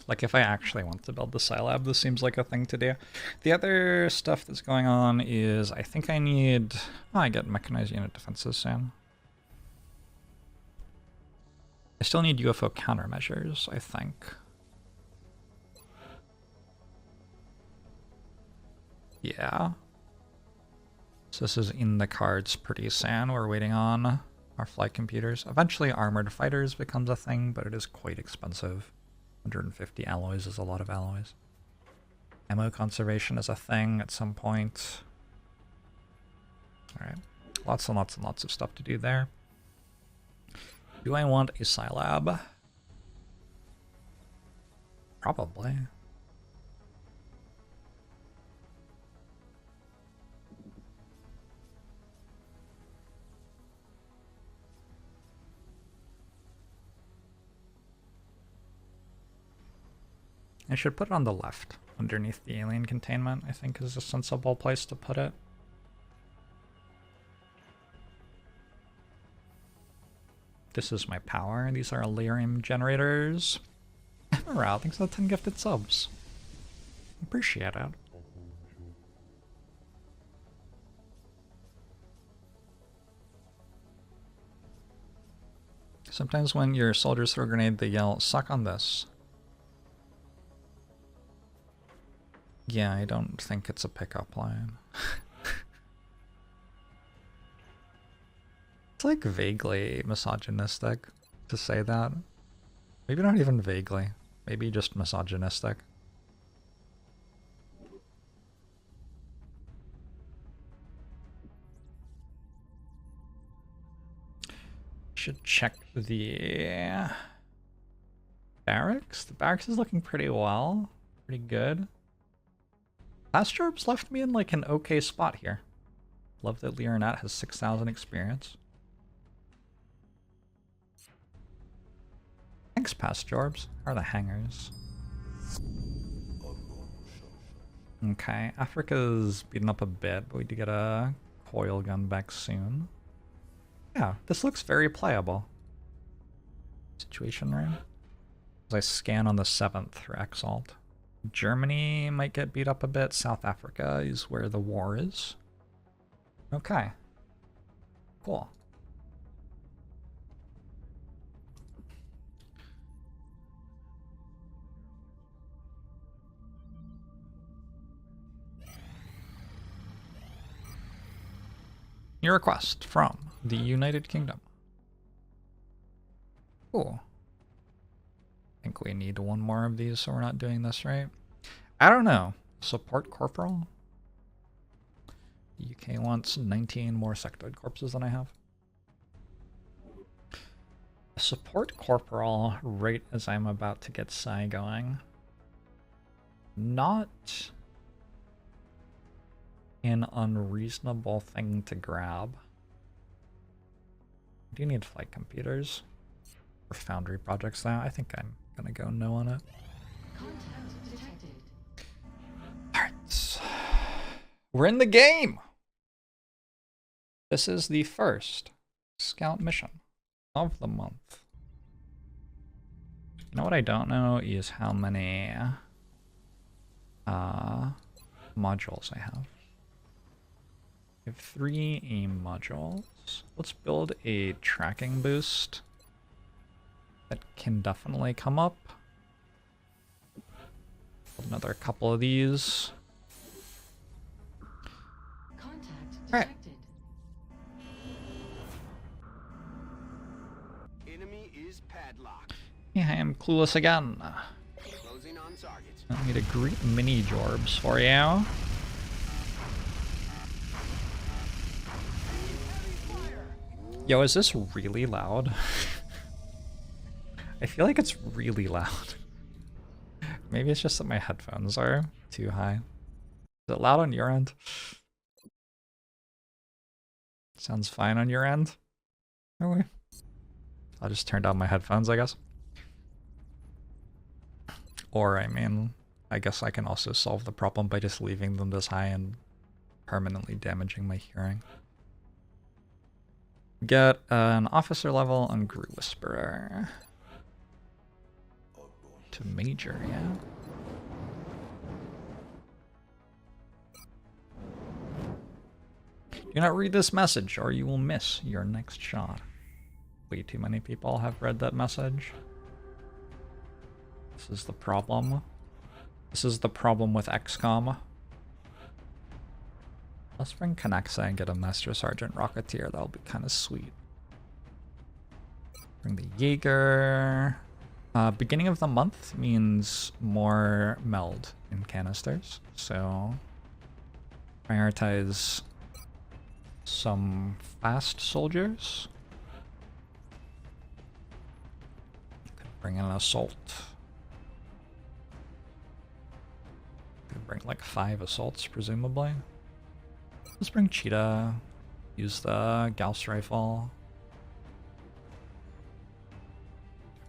Like, if I actually want to build the Scilab, this seems like a thing to do. The other stuff that's going on is I think I need... Oh, I get mechanized unit defenses soon. I still need UFO countermeasures, I think. Yeah. So this is in the cards pretty soon. We're waiting on our flight computers. Eventually armored fighters becomes a thing, but it is quite expensive. 150 alloys is a lot of alloys. Ammo conservation is a thing at some point. Alright. Lots and lots and lots of stuff to do there. Do I want a Scilab? Probably. I should put it on the left, underneath the alien containment, I think is a sensible place to put it. This is my power. These are Illyrium generators. Morale, thanks for the 10 gifted subs. Appreciate it. Sometimes when your soldiers throw a grenade, they yell, "Suck on this." Yeah, I don't think it's a pickup line. It's like vaguely misogynistic to say that. Maybe not even vaguely. Maybe just misogynistic. Should check the barracks. The barracks is looking pretty well. Pretty good. Last Jorbs left me in like an okay spot here. Love that Leonat has 6,000 experience. Thanks, past Jorbs. How are the hangars? Okay, Africa's beaten up a bit, but we do get a coil gun back soon. Yeah, this looks very playable. Situation room. As I scan on the 7th for Exalt. Germany might get beat up a bit. South Africa is where the war is. Okay. Cool. Your request from the United Kingdom. Cool. I think we need one more of these so we're not doing this right. I don't know. Support corporal? The UK wants 19 more sectoid corpses than I have. Support corporal right as I'm about to get Psy going. Not an unreasonable thing to grab. I do need flight computers for foundry projects now. I think I'm gonna go no on it. Alright. We're in the game! This is the first scout mission of the month. You know what I don't know is how many modules I have. I have 3 aim modules. Let's build a tracking boost that can definitely come up. Build another couple of these. Alright. Enemy is padlocked. Yeah, I am clueless again. Closing on target. I need a great mini Jorbs for you. Yo, is this really loud? I feel like it's really loud. Maybe it's just that my headphones are too high. Is it loud on your end? Sounds fine on your end? Okay. I'll just turn down my headphones, I guess. Or, I mean, I guess I can also solve the problem by just leaving them this high and permanently damaging my hearing. Get an officer level on Gru Whisperer. to major, yeah. Do not read this message or you will miss your next shot. Way too many people have read that message. This is the problem. This is the problem with XCOM. Let's bring Canaxa and get a Master Sergeant Rocketeer. That'll be kind of sweet. Bring the Jaeger. Beginning of the month means more meld in canisters. So prioritize some fast soldiers. Could bring an assault. Could bring like 5 assaults, presumably. Let's bring Cheetah. Use the Gauss rifle.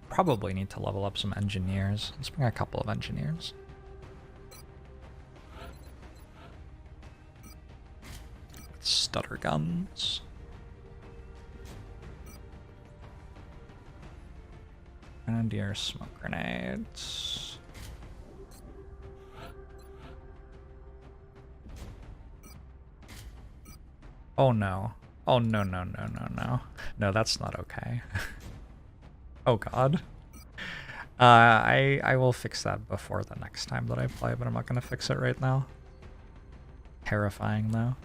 Probably need to level up some engineers. Let's bring a couple of engineers. Stutter guns. Grenadier smoke grenades. Oh no. Oh no, no, no, no, no. No, that's not okay. Oh god. I will fix that before the next time that I play, but I'm not gonna fix it right now. Terrifying though.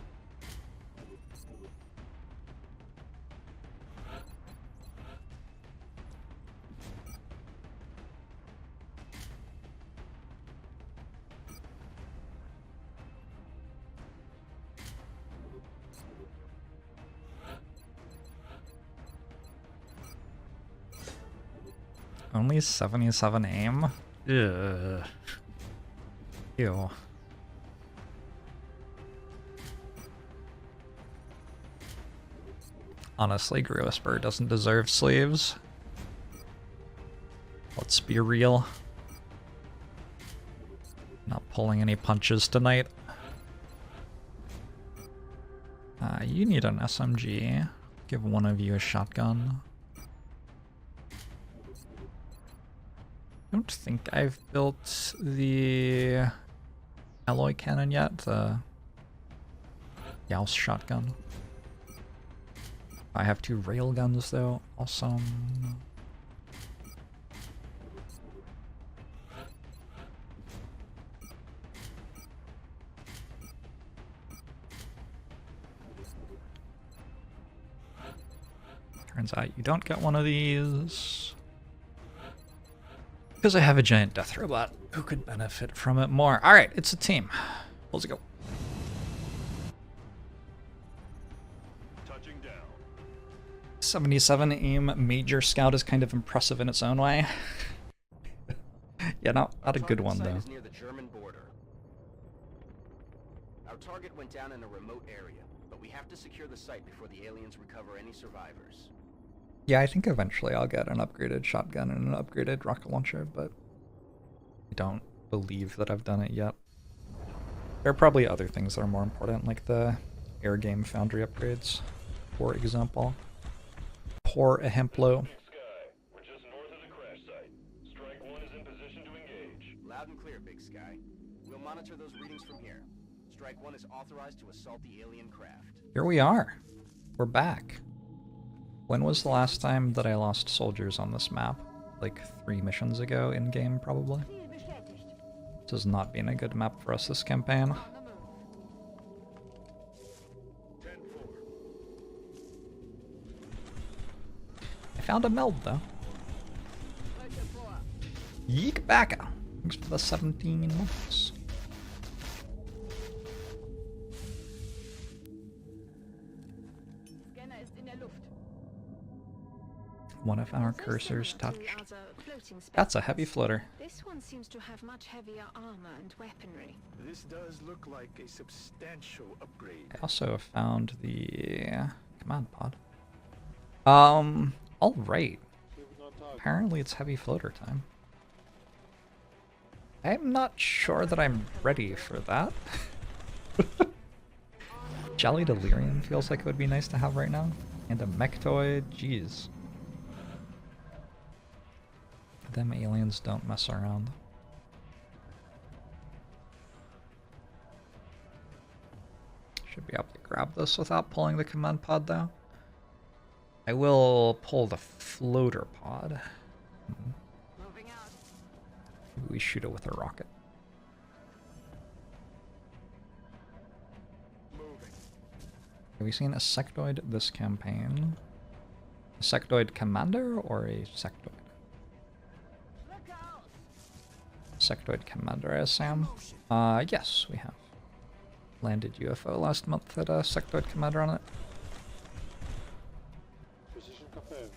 Only 77 aim? Ugh. Ew. Honestly, Grew Whisper doesn't deserve sleeves. Let's be real. Not pulling any punches tonight. You need an SMG. Give one of you a shotgun. I don't think I've built the alloy cannon yet, the Gauss shotgun. I have 2 rail guns though, awesome. Turns out you don't get one of these. Because I have a giant death robot who could benefit from it more. Alright, it's a team. Let's go. Touching down. 77 aim major scout is kind of impressive in its own way. Yeah, not a good one though. Is near the German border. Our target went down in a remote area, but we have to secure the site before the aliens recover any survivors. Yeah, I think eventually I'll get an upgraded shotgun and an upgraded rocket launcher, but I don't believe that I've done it yet. There are probably other things that are more important, like the air game foundry upgrades, for example. Por ejemplo. We're just north of the crash site. Strike 1 is in position to engage. Loud and clear, Big Sky. We'll monitor those readings from here. Strike 1 is authorized to assault the alien craft. Here we are. We're back. When was the last time that I lost soldiers on this map? Like 3 missions ago in-game, probably? This has not been a good map for us this campaign. 10-4. I found a meld, though. Yeek backa! Thanks for the 17 months. One of our cursors touched. That's a heavy floater. This one seems to have much heavier armor and weaponry. This does look like a substantial upgrade. I also found the command pod. Alright. Apparently it's heavy floater time. I'm not sure that I'm ready for that. Jelly Delirium feels like it would be nice to have right now. And a Mechtoid, jeez. Them aliens don't mess around. Should be able to grab this without pulling the command pod though. I will pull the floater pod. Moving out. Maybe we shoot it with a rocket. Have we seen a sectoid this campaign? A sectoid commander or a sectoid? Look out! Sectoid commander, I assume. Yes, we have. Landed UFO last month at a sectoid commander on it. Position confirmed.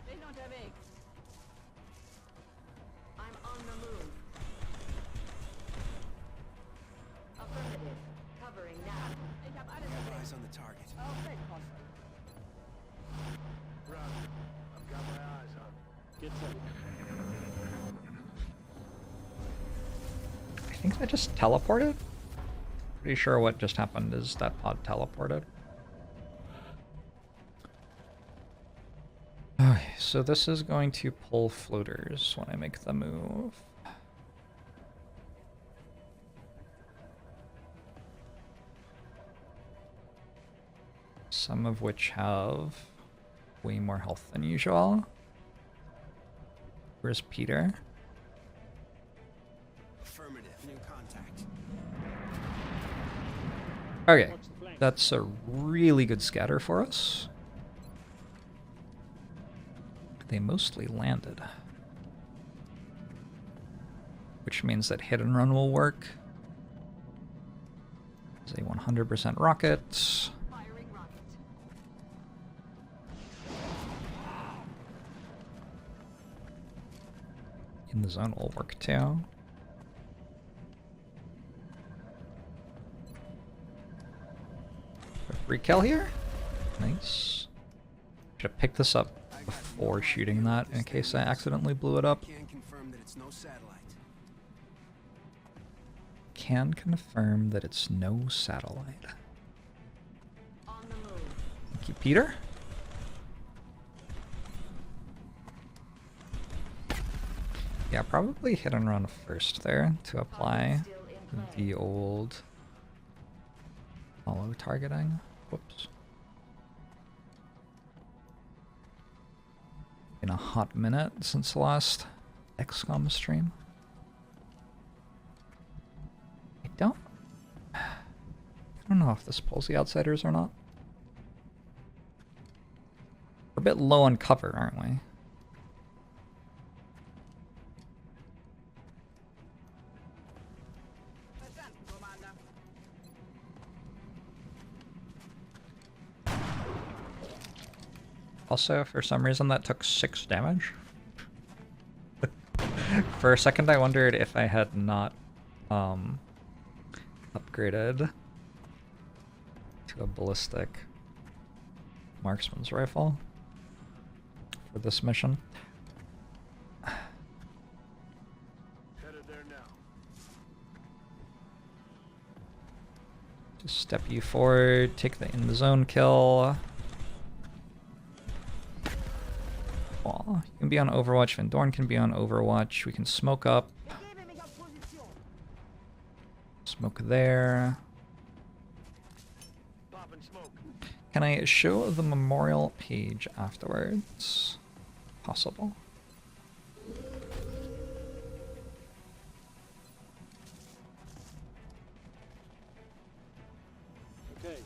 They don't have eggs. I'm on the move. Affirmative. Covering now. Ich hab alles im Eyes on the target. Auf Feldposten. Roger. I've got my eyes on. Get set. I think I just teleported? Pretty sure what just happened is that pod teleported. Okay, so this is going to pull floaters when I make the move. Some of which have way more health than usual. Where's Peter? Affirmative. New contact. Okay, that's a really good scatter for us. They mostly landed. Which means that hit and run will work. It's a 100% rocket. Firing rocket. In the zone will work too. A free kill here. Nice. Should have picked this up before shooting that in case I accidentally blew it up. Can confirm that it's no satellite. Can confirm that it's no satellite. On the move. Thank you, Peter. Yeah, probably hit and run first there to apply Still in play. the old follow targeting. Whoops. Been a hot minute since the last XCOM stream. I don't know if this pulls the outsiders or not. We're a bit low on cover, aren't we? Also, for some reason, that took 6 damage. For a second, I wondered if I had not upgraded to a ballistic marksman's rifle for this mission. Headed there now. Just step you forward, take the in the zone kill. You can be on Overwatch, Van Dorn can be on Overwatch. We can smoke up. Smoke there. Popping smoke. Can I show the memorial page afterwards? Possible. Okay.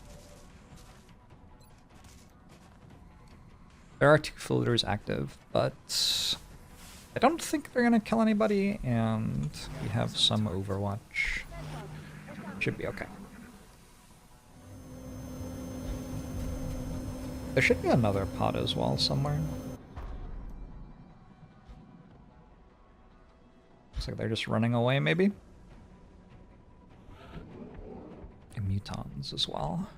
There are 2 floaters active, but I don't think they're gonna kill anybody, and we have some Overwatch. Should be okay. There should be another pod as well somewhere. Looks like they're just running away, maybe. And mutons as well.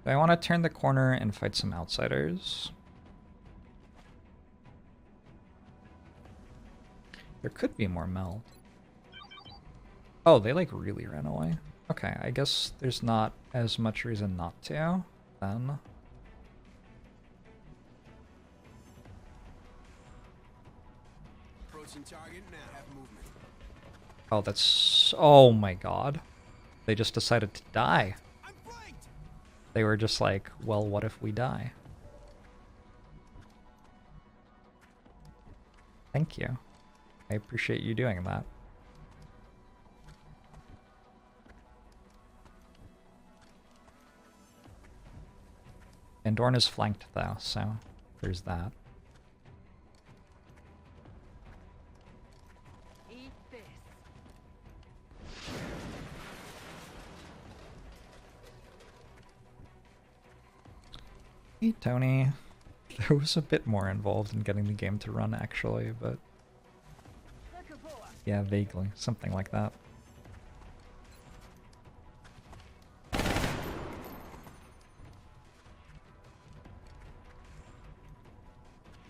Do I want to turn the corner and fight some outsiders? There could be more meld. Oh, they like really ran away. Okay, I guess there's not as much reason not to, then. Approaching target now. Have movement. Oh, that's... Oh my god. They just decided to die. I'm flanked. They were just like, well, what if we die? Thank you. I appreciate you doing that. And Dorn is flanked though, so there's that. Eat this. Hey, Tony. There was a bit more involved in getting the game to run, actually, but... Yeah, vaguely. Something like that.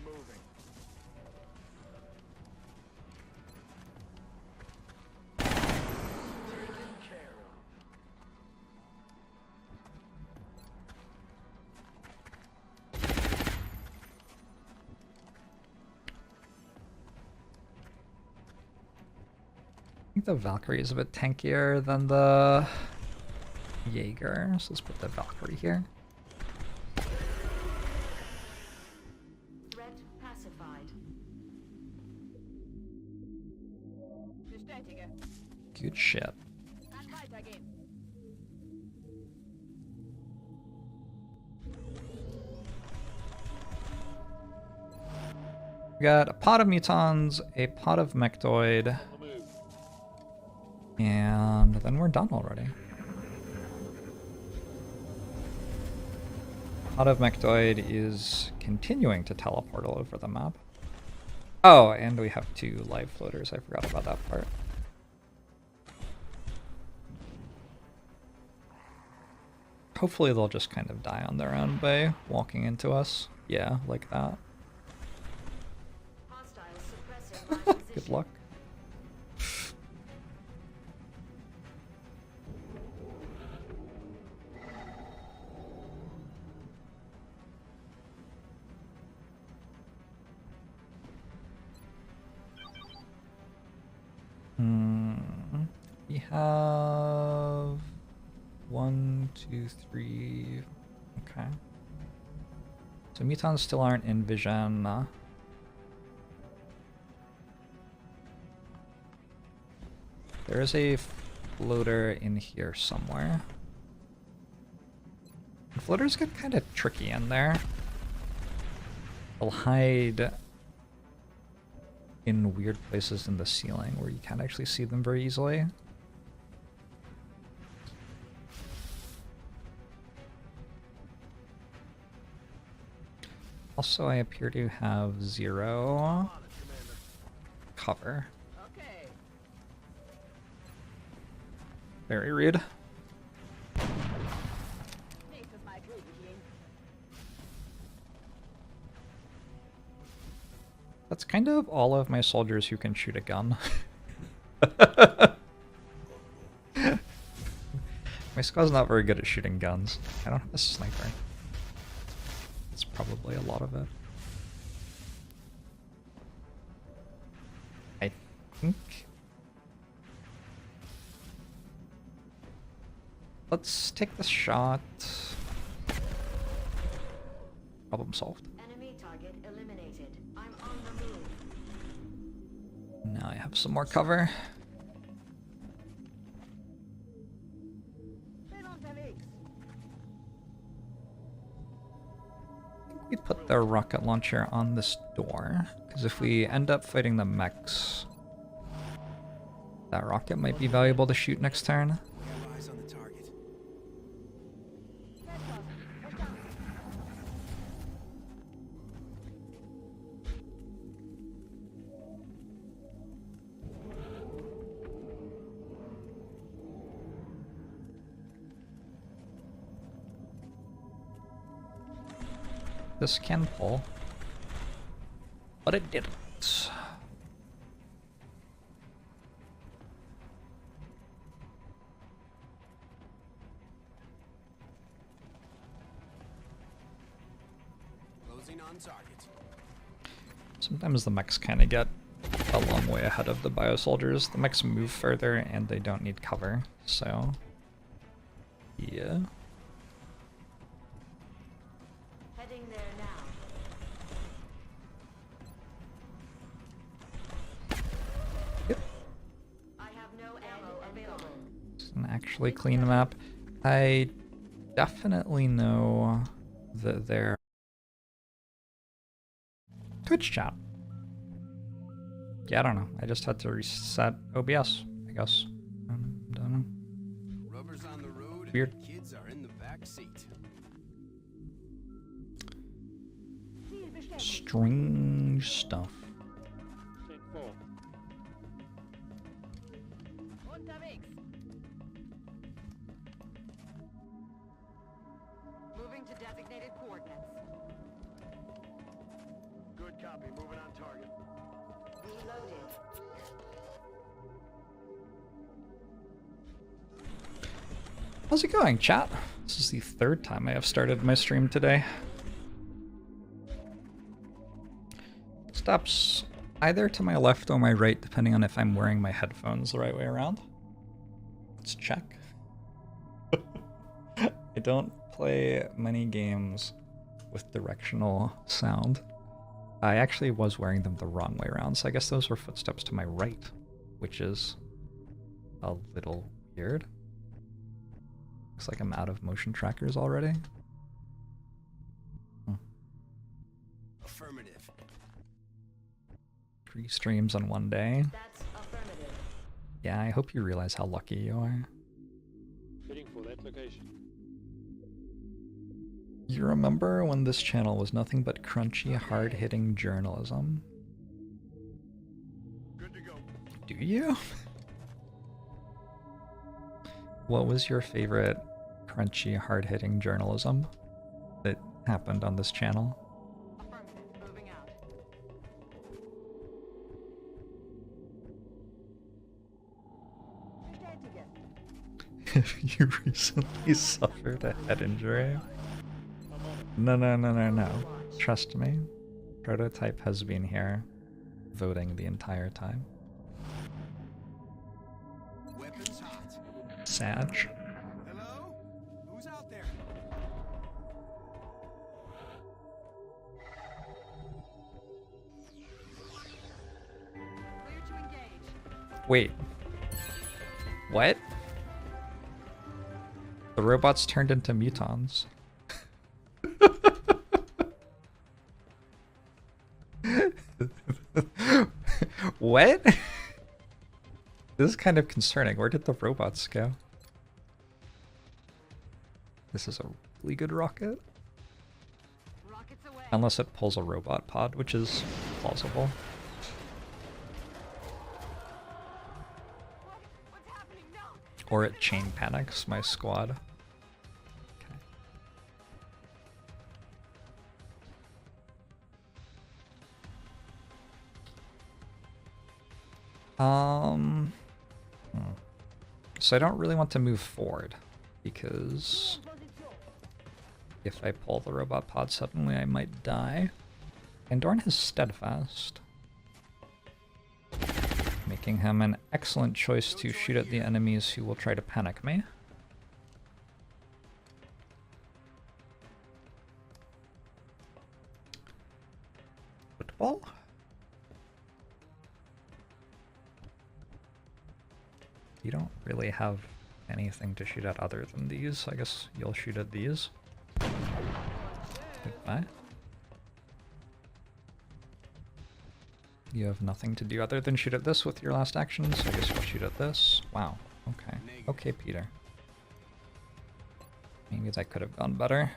Moving. Taken care of. I think the Valkyrie is a bit tankier than the Jaeger, so let's put the Valkyrie here. Threat pacified. Bestätige. Good shit. Kann weitergehen. We got a pot of mutons, a pot of mechtoid, and then we're done already. Pot of mechtoid is continuing to teleport all over the map. Oh, and we have 2 live floaters. I forgot about that part. Hopefully they'll just kind of die on their own by walking into us. Yeah, like that. Hostiles suppressing my position. Good luck. We have 1, 2, 3. Okay. So mutons still aren't in vision. There is a floater in here somewhere. And floaters get kind of tricky in there. They'll hide in weird places in the ceiling where you can't actually see them very easily. Also, I appear to have 0 cover. Okay. Very rude. Nächstes Mal krieg ich ihn. That's kind of all of my soldiers who can shoot a gun. My squad's not very good at shooting guns. I don't have a sniper. That's probably a lot of it. I think... Let's take this shot. Problem solved. Enemy target eliminated. I'm on the move. Now I have some more cover. Bin unterwegs. We put the rocket launcher on this door, because if we end up fighting the mechs, that rocket might be valuable to shoot next turn. We have eyes on the target. This can pull, but it didn't. Closing on target. Sometimes the mechs kind of get a long way ahead of the biosoldiers. The mechs move further and they don't need cover, so yeah. Heading there now. Yep. I have no ammo available. It's an actually clean map. I definitely know that they're Twitch chat. Yeah, I don't know. I just had to reset OBS, I guess. Don't know. Rubber's on the road. Weird. And kids are in the back seat. Strange stuff. Unterwegs. Moving to designated coordinates. Good copy. Moving on target. Reloaded. How's it going, chat? This is the third time I have started my stream today. Stops either to my left or my right, depending on if I'm wearing my headphones the right way around. Let's check. I don't play many games with directional sound. I actually was wearing them the wrong way around, so I guess those were footsteps to my right, which is a little weird. Looks like I'm out of motion trackers already. Affirmative. 3 streams on one day. That's affirmative. Yeah, I hope you realize how lucky you are. Heading for that location. You remember when this channel was nothing but crunchy, hard-hitting journalism? Good to go. Do you? What was your favorite crunchy, hard-hitting journalism that happened on this channel? Affirmative. Moving out. If you recently suffered a head injury? No. Trust me. Prototype has been here, voting the entire time. Weapons hot. Sag. Hello? Who's out there? Clear to engage. Wait. What? The robots turned into mutons. What? This is kind of concerning. Where did the robots go? This is a really good rocket. Rockets away. Unless it pulls a robot pod, which is plausible. What's happening? No. Or it chain panics my squad. Okay. So I don't really want to move forward because if I pull the robot pod suddenly I might die. And Dorn has steadfast, making him an excellent choice to shoot at the enemies who will try to panic me. Football? You don't really have anything to shoot at other than these. I guess you'll shoot at these. Goodbye. You have nothing to do other than shoot at this with your last action, so I guess you'll shoot at this. Wow. Okay. Okay, Peter. Maybe that could have gone better.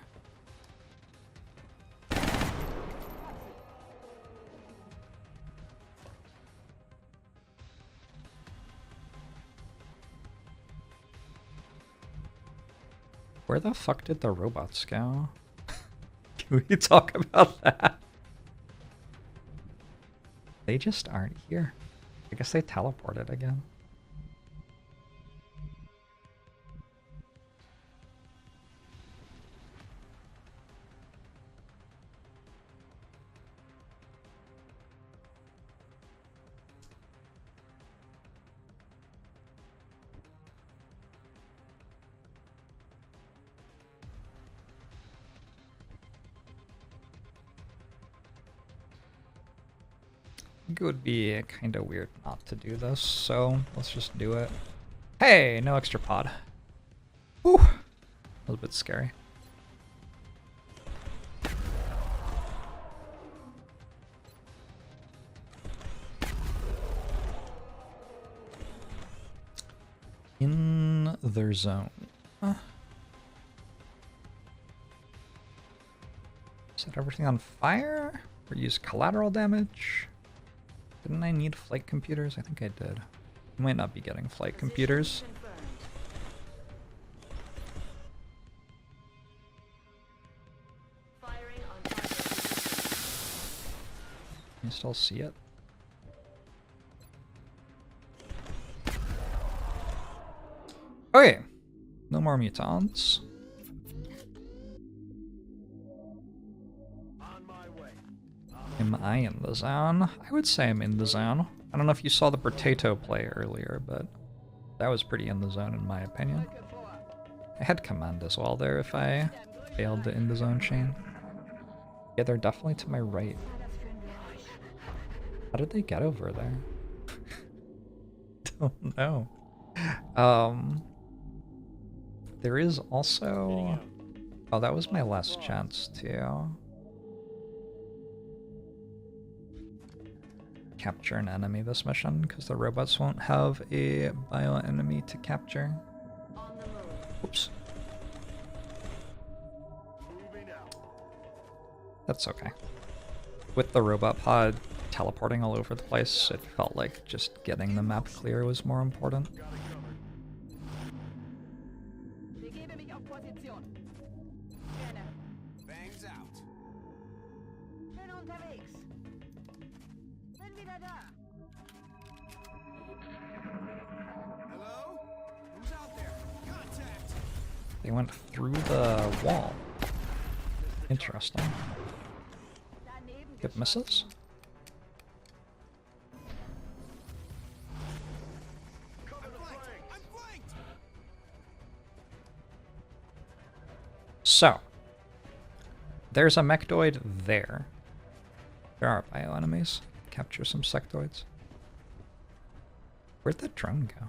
Where the fuck did the robots go? Can we talk about that? They just aren't here. I guess they teleported again. think it would be kind of weird not to do this, so let's just do it. Hey, no extra pod. Whew. That was a bit scary. In their zone. Set everything on fire? Or use collateral damage? Didn't I need flight computers? I think I did. I might not be getting flight computers. Confirmed. Firing on target. Can you still see it? Okay. No more mutants. On my way. Am I in the zone? I would say I'm in the zone. I don't know if you saw the potato play earlier, but that was pretty in the zone in my opinion. I had command as well there if I failed the in the zone chain. Yeah, they're definitely to my right. How did they get over there? Don't know. There is also... Oh, that was my last chance to capture an enemy this mission, because the robots won't have a bio enemy to capture. On the move. Oops. Moving out. That's okay. With the robot pod teleporting all over the place, it felt like just getting the map clear was more important. Got it covered. Begebe mich auf Position. Gerne. Bangs out. Bin unterwegs. Bin wieder da. Hello? Who's out there? Contact! They went through the wall. Interesting. Daneben Get missiles? I'm flanked! So, there's a mechtoid there. There are bio enemies. Capture some sectoids. Where'd that drone go?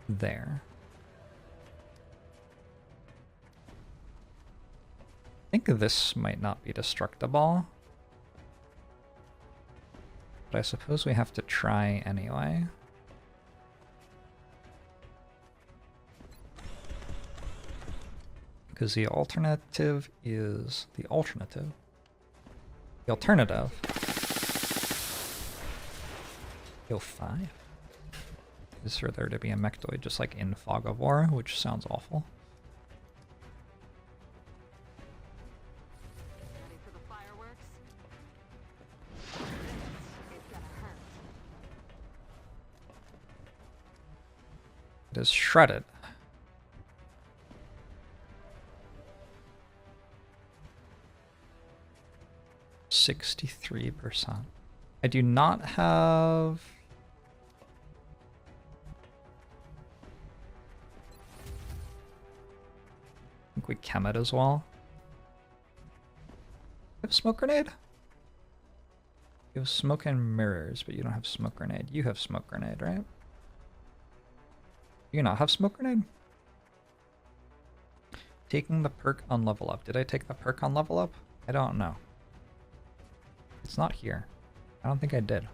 There. I think this might not be destructible. But I suppose we have to try anyway. Because the alternative is the alternative. The alternative. Yo, 5. Is for there to be a mechtoid just like in Fog of War, which sounds awful. Ready for the fireworks? This is gonna hurt. It is shredded. %63%. I do not have... I think we chem it as well. You have smoke grenade? You have smoke and mirrors, but you don't have smoke grenade. You have smoke grenade, right? You not have smoke grenade? Taking the perk on level up. Did I take the perk on level up? I don't know. It's not here. I don't think I did.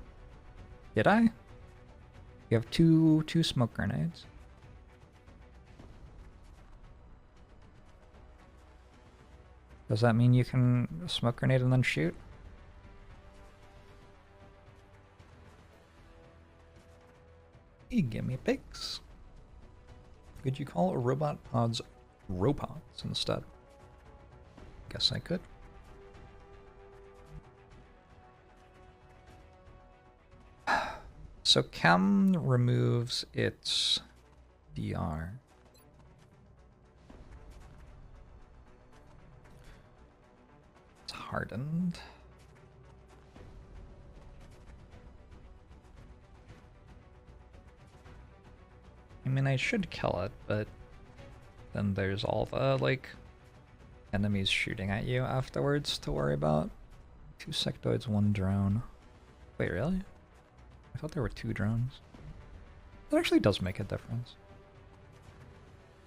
Did I? You have two smoke grenades. Does that mean you can smoke grenade and then shoot? Hey, gimme pigs. Could you call robot pods robots instead? Guess I could. So chem removes its DR. It's hardened. I mean, I should kill it, but then there's all the, like, enemies shooting at you afterwards to worry about. 2 sectoids, 1 drone. Wait, really? I thought there were 2 drones. That actually does make a difference.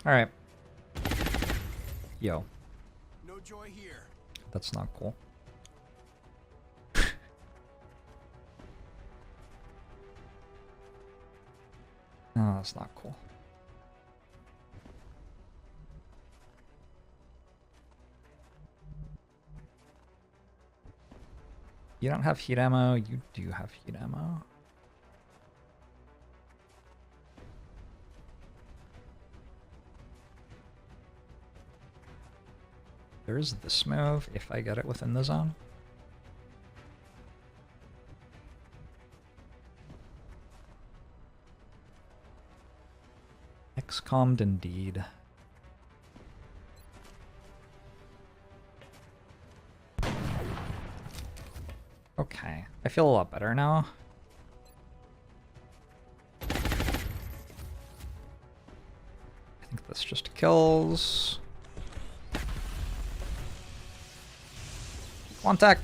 Alright. Yo, No joy here. that's not cool. No, that's not cool. You don't have heat ammo, you do have heat ammo. There's this move if I get it within the zone. XCOM'd indeed. Okay, I feel a lot better now. I think this just kills. Contact.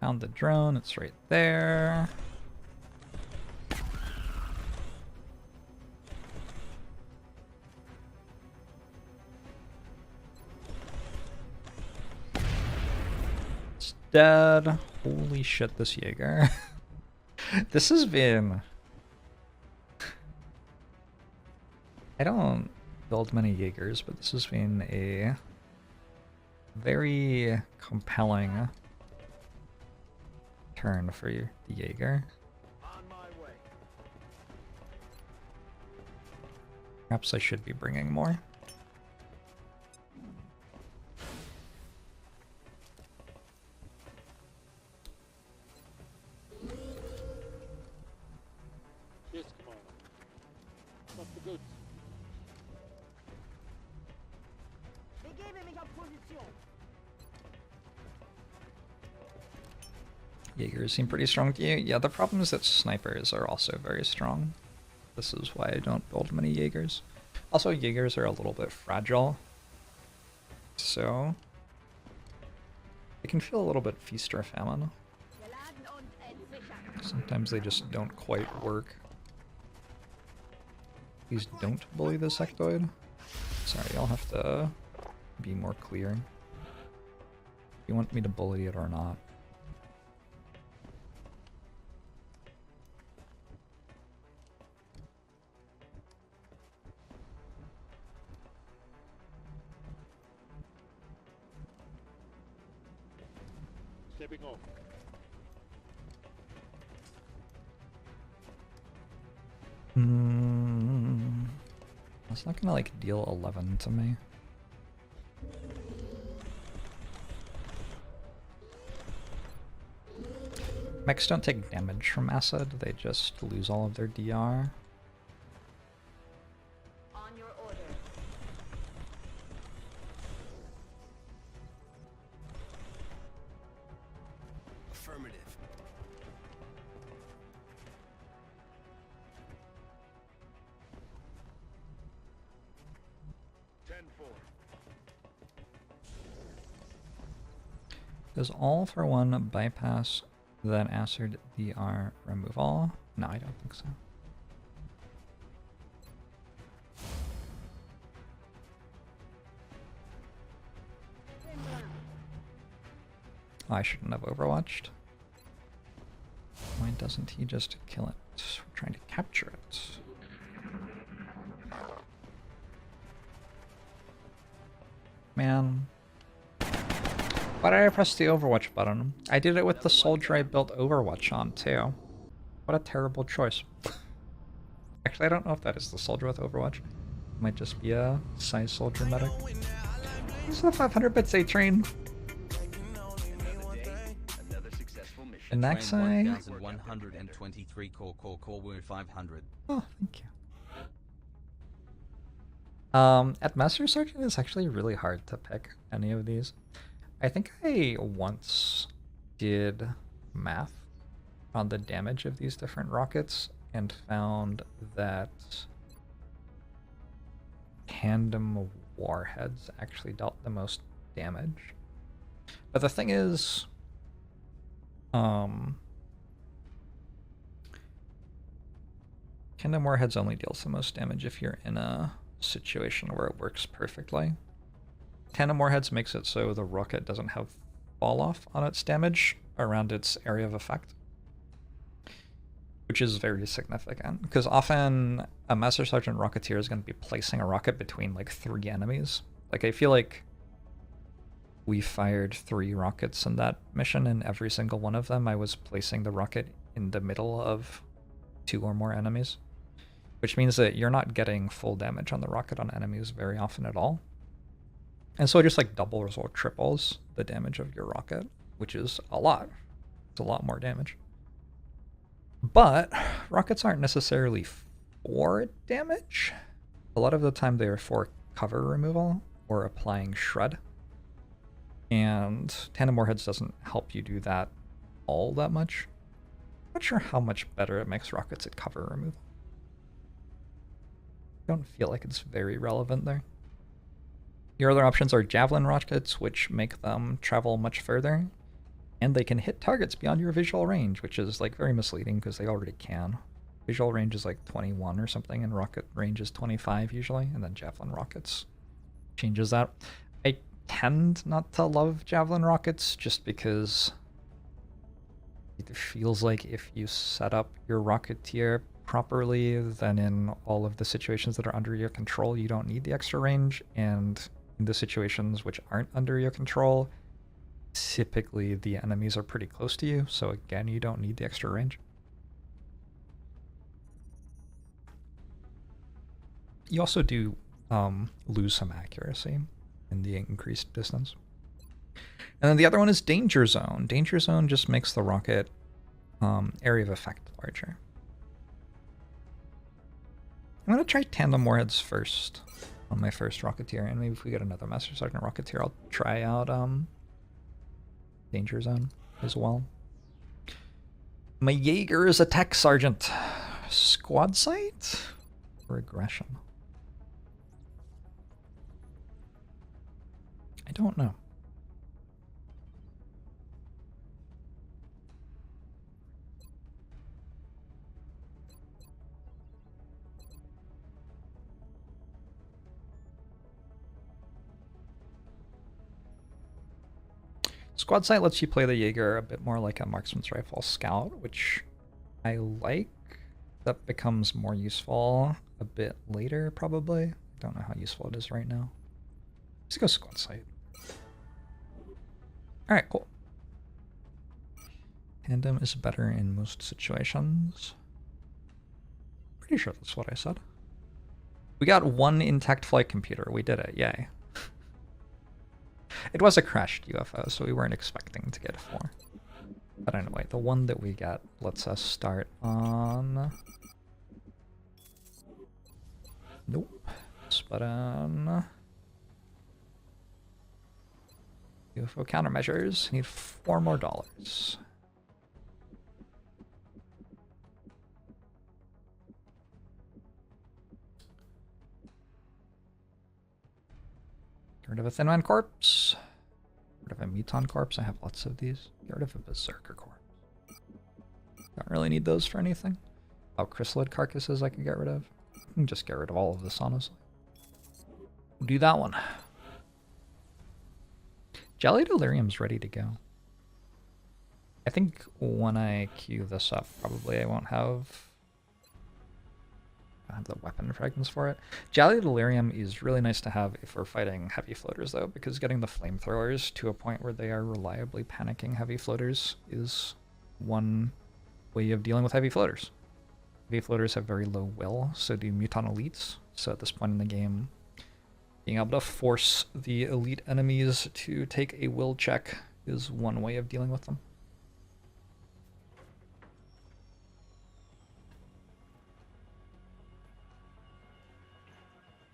Found the drone, it's right there. It's dead. Holy shit, this Jaeger. This has been... I don't build many Jaegers, but this has been a very compelling turn for the Jaeger. On my way. Perhaps I should be bringing more. Yes, Commander. What's the goods? Begebe mich auf Position. Jaegers seem pretty strong to you. Yeah, the problem is that snipers are also very strong. This is why I don't build many Jaegers. Also, Jaegers are a little bit fragile. So... they can feel a little bit feast or famine. Geladen und entsichert. Sometimes they just don't quite work. Please don't bully the sectoid. Sorry, I'll have to be more clear. If you want me to bully it or not. Stepping off. It's not gonna like deal 11 to me. Mechs don't take damage from acid, they just lose all of their DR. On your order. Affirmative. Does all for one bypass that acid DR removal? No, I don't think so. Oh, I shouldn't have overwatched. Why doesn't he just kill it? We're trying to capture it. Man. Why did I press the Overwatch button? I did it with the soldier I built Overwatch on, too. What a terrible choice. Actually, I don't know if that is the soldier with Overwatch. It might just be a size soldier medic. This is the 500 bits A train. Another successful mission. And next I... 1123 core wound 500. Oh, thank you. At Master Sergeant, it's actually really hard to pick any of these. I think I once did math on the damage of these different rockets, and found that tandem warheads actually dealt the most damage. But the thing is, tandem warheads only deals the most damage if you're in a situation where it works perfectly. Tandem warheads makes it so the rocket doesn't have fall off on its damage around its area of effect, which is very significant because often a Master Sergeant Rocketeer is going to be placing a rocket between like 3 enemies. Like I feel like we fired 3 rockets in that mission, and every single one of them I was placing the rocket in the middle of 2 or more enemies, which means that you're not getting full damage on the rocket on enemies very often at all. And so it just like doubles or triples the damage of your rocket, which is a lot. It's a lot more damage. But rockets aren't necessarily for damage. A lot of the time they're for cover removal or applying shred. And tandem warheads doesn't help you do that all that much. I'm not sure how much better it makes rockets at cover removal. I don't feel like it's very relevant there. Your other options are javelin rockets, which make them travel much further, and they can hit targets beyond your visual range, which is like very misleading because they already can. Visual range is like 21 or something, and rocket range is 25 usually, and then javelin rockets changes that. I tend not to love javelin rockets just because it feels like if you set up your Rocketeer properly, then in all of the situations that are under your control, you don't need the extra range, and in the situations which aren't under your control, typically the enemies are pretty close to you, so again, you don't need the extra range. You also do lose some accuracy in the increased distance. And then the other one is Danger Zone. Danger Zone just makes the rocket area of effect larger. I'm going to try tandem warheads first on my first Rocketeer, and maybe if we get another Master Sergeant Rocketeer, I'll try out Danger Zone as well. My Jaeger is a tech sergeant. Squad sight or aggression? I don't know. Squad sight lets you play the Jaeger a bit more like a marksman's rifle scout, which I like. That becomes more useful a bit later, probably. Don't know how useful it is right now. Let's go squad sight. Alright, cool. Tandem is better in most situations. Pretty sure that's what I said. We got 1 intact flight computer. We did it. Yay. It was a crashed UFO, so we weren't expecting to get 4. But anyway, the one that we got lets us start on... Nope. Spot on... UFO countermeasures. Need $4 more. Get rid of a Thin Man corpse. Get rid of a Muton corpse. I have lots of these. Get rid of a Berserker corpse. Don't really need those for anything. Oh, chrysalid carcasses I can get rid of. I can just get rid of all of this, honestly. We'll do that one. Jelly Delirium's ready to go. I think when I queue this up, probably I won't have the weapon fragments for it. Jelly Delirium is really nice to have if we're fighting heavy floaters, though, because getting the flamethrowers to a point where they are reliably panicking heavy floaters is one way of dealing with heavy floaters. Heavy floaters have very low will, so do Muton Elites. So at this point in the game, being able to force the elite enemies to take a will check is one way of dealing with them.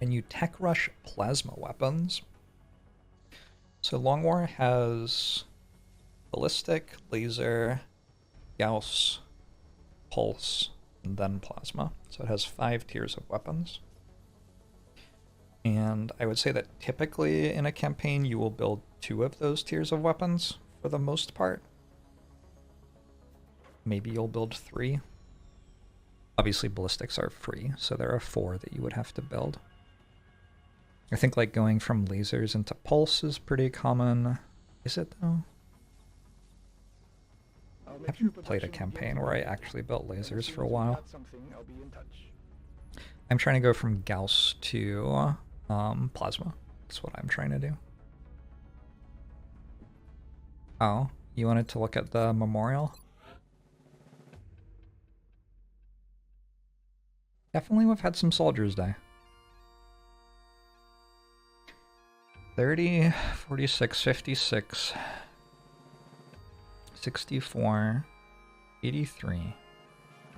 And you tech rush plasma weapons. So Long War has ballistic, laser, Gauss, pulse, and then plasma. So it has 5 tiers of weapons. And I would say that typically in a campaign you will build 2 of those tiers of weapons for the most part. Maybe you'll build 3. Obviously ballistics are free, so there are 4 that you would have to build. I think like going from lasers into pulse is pretty common. Is it though? I haven't played a campaign where I actually built lasers for a while. I'm trying to go from Gauss to plasma. That's what I'm trying to do. Oh, you wanted to look at the memorial? Definitely we've had some soldiers die. 30, 46, 56, 64, 83,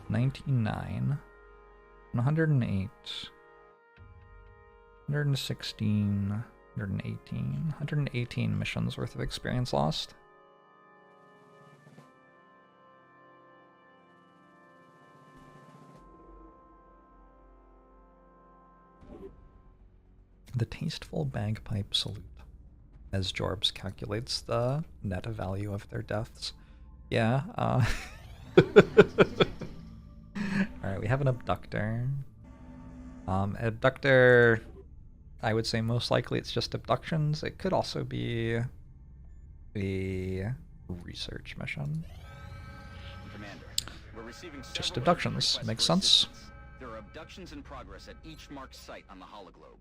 99, 108, 116, 118, 118 missions worth of experience lost. The tasteful bagpipe salute, as Jorbs calculates the net value of their deaths. Yeah, Alright, we have an abductor. Abductor, I would say most likely it's just abductions. It could also be a research mission. Commander, we're receiving Just several abductions. requests Makes for sense. assistance. There are abductions in progress at each marked site on the hologlobe.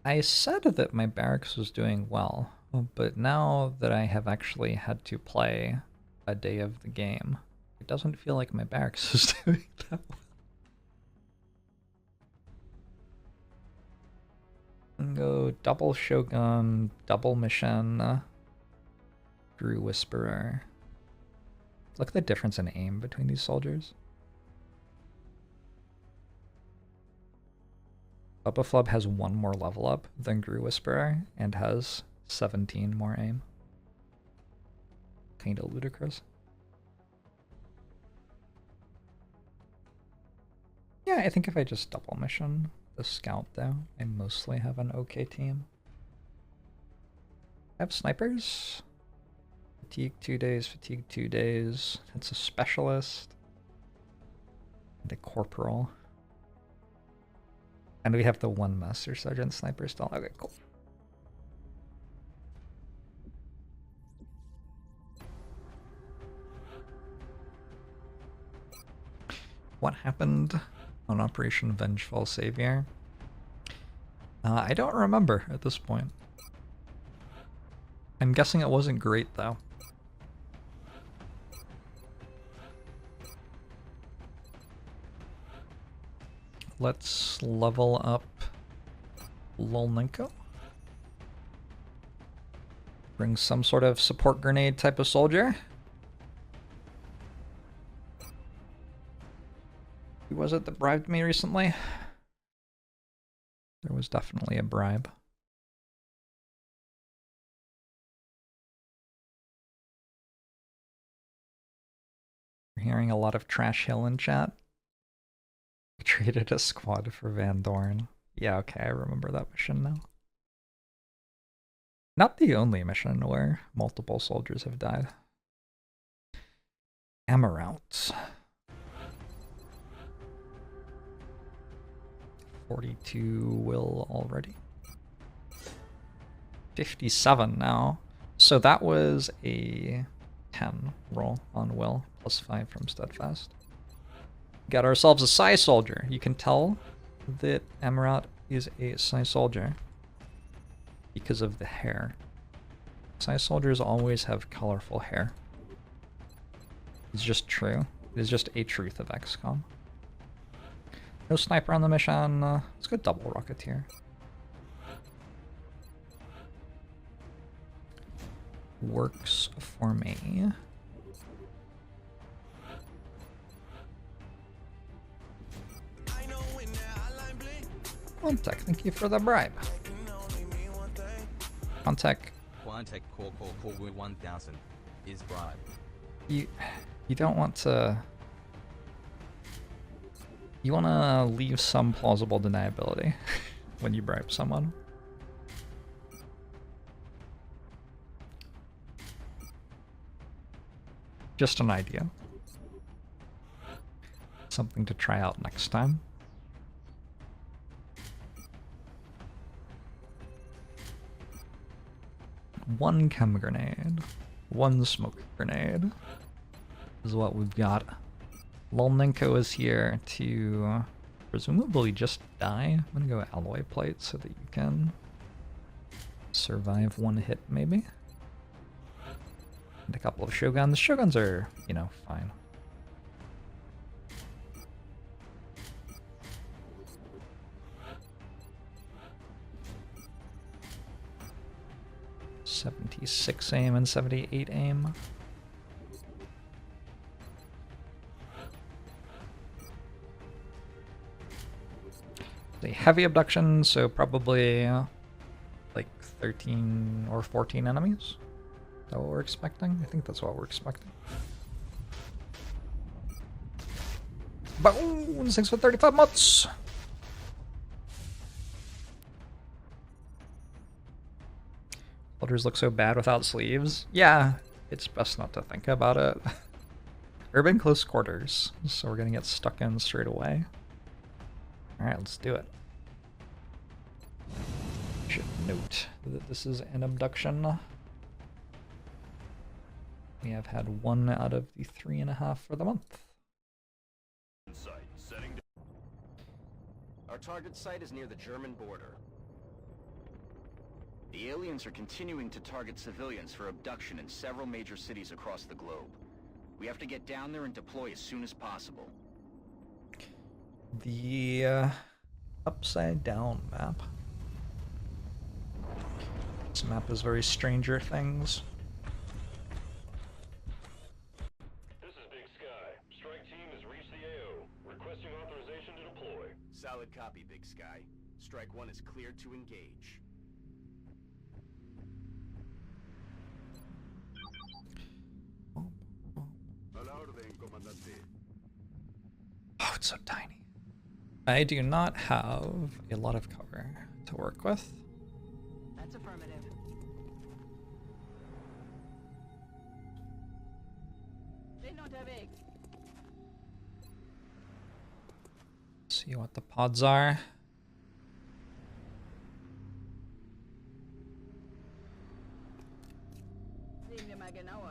I said that my barracks was doing well, but now that I have actually had to play a day of the game, it doesn't feel like my barracks is doing that well. And go double Shogun, double mission, Drew Whisperer. Look at the difference in aim between these soldiers. Bubba Flub has 1 more level up than Gru Whisperer and has 17 more aim. Kinda ludicrous. Yeah, I think if I just double mission the scout though, I mostly have an okay team. I have snipers. Fatigue 2 days, fatigue 2 days. It's a specialist. And a corporal. And we have the 1 Master Sergeant sniper still. Okay, cool. What happened on Operation Vengeful Savior? I don't remember at this point. I'm guessing it wasn't great though. Let's level up Lolnenko. Bring some sort of support grenade type of soldier. Who was it that bribed me recently? There was definitely a bribe. We're hearing a lot of Trash Hill in chat. Traded a squad for Van Dorn. Yeah, okay, I remember that mission now. Not the only mission where multiple soldiers have died. Amaranth. 42 will already. 57 now. So that was a 10 roll on will, plus 5 from Steadfast. Got ourselves a Psy Soldier. You can tell that Amaranth is a Psy Soldier because of the hair. Psy Soldiers always have colorful hair. It's just true. It is just a truth of XCOM. No sniper on the mission. Let's go double Rocketeer. Works for me. Quantec, thank you for the bribe. Quantec. Quantec Core 1000 is bribe. You don't want to You want to leave some plausible deniability when you bribe someone. Just an idea. Something to try out next time. One chem grenade. One smoke grenade. Is what we've got. Lolnenko is here to presumably just die. I'm gonna go alloy plate so that you can survive one hit, maybe. And a couple of shoguns. Shoguns are, you know, fine. .76 aim and 78 aim. A heavy abduction, so probably like 13 or 14 enemies. Is that what we're expecting? I think that's what we're expecting. Boom! 6 for 35 months! Shoulders look so bad without sleeves. Yeah, it's best not to think about it. Urban close quarters, so we're gonna get stuck in straight away. Alright, let's do it. Should note that this is an abduction. We have had 1 out of the 3.5 for the month. Our target site is near the German border. The aliens are continuing to target civilians for abduction in several major cities across the globe. We have to get down there and deploy as soon as possible. The upside down map. This map is very Stranger Things. This is Big Sky. Strike team has reached the AO. Requesting authorization to deploy. Solid copy, Big Sky. Strike 1 is cleared to engage. Oh, it's so tiny. I do not have a lot of cover to work with. That's affirmative. See what the pods are.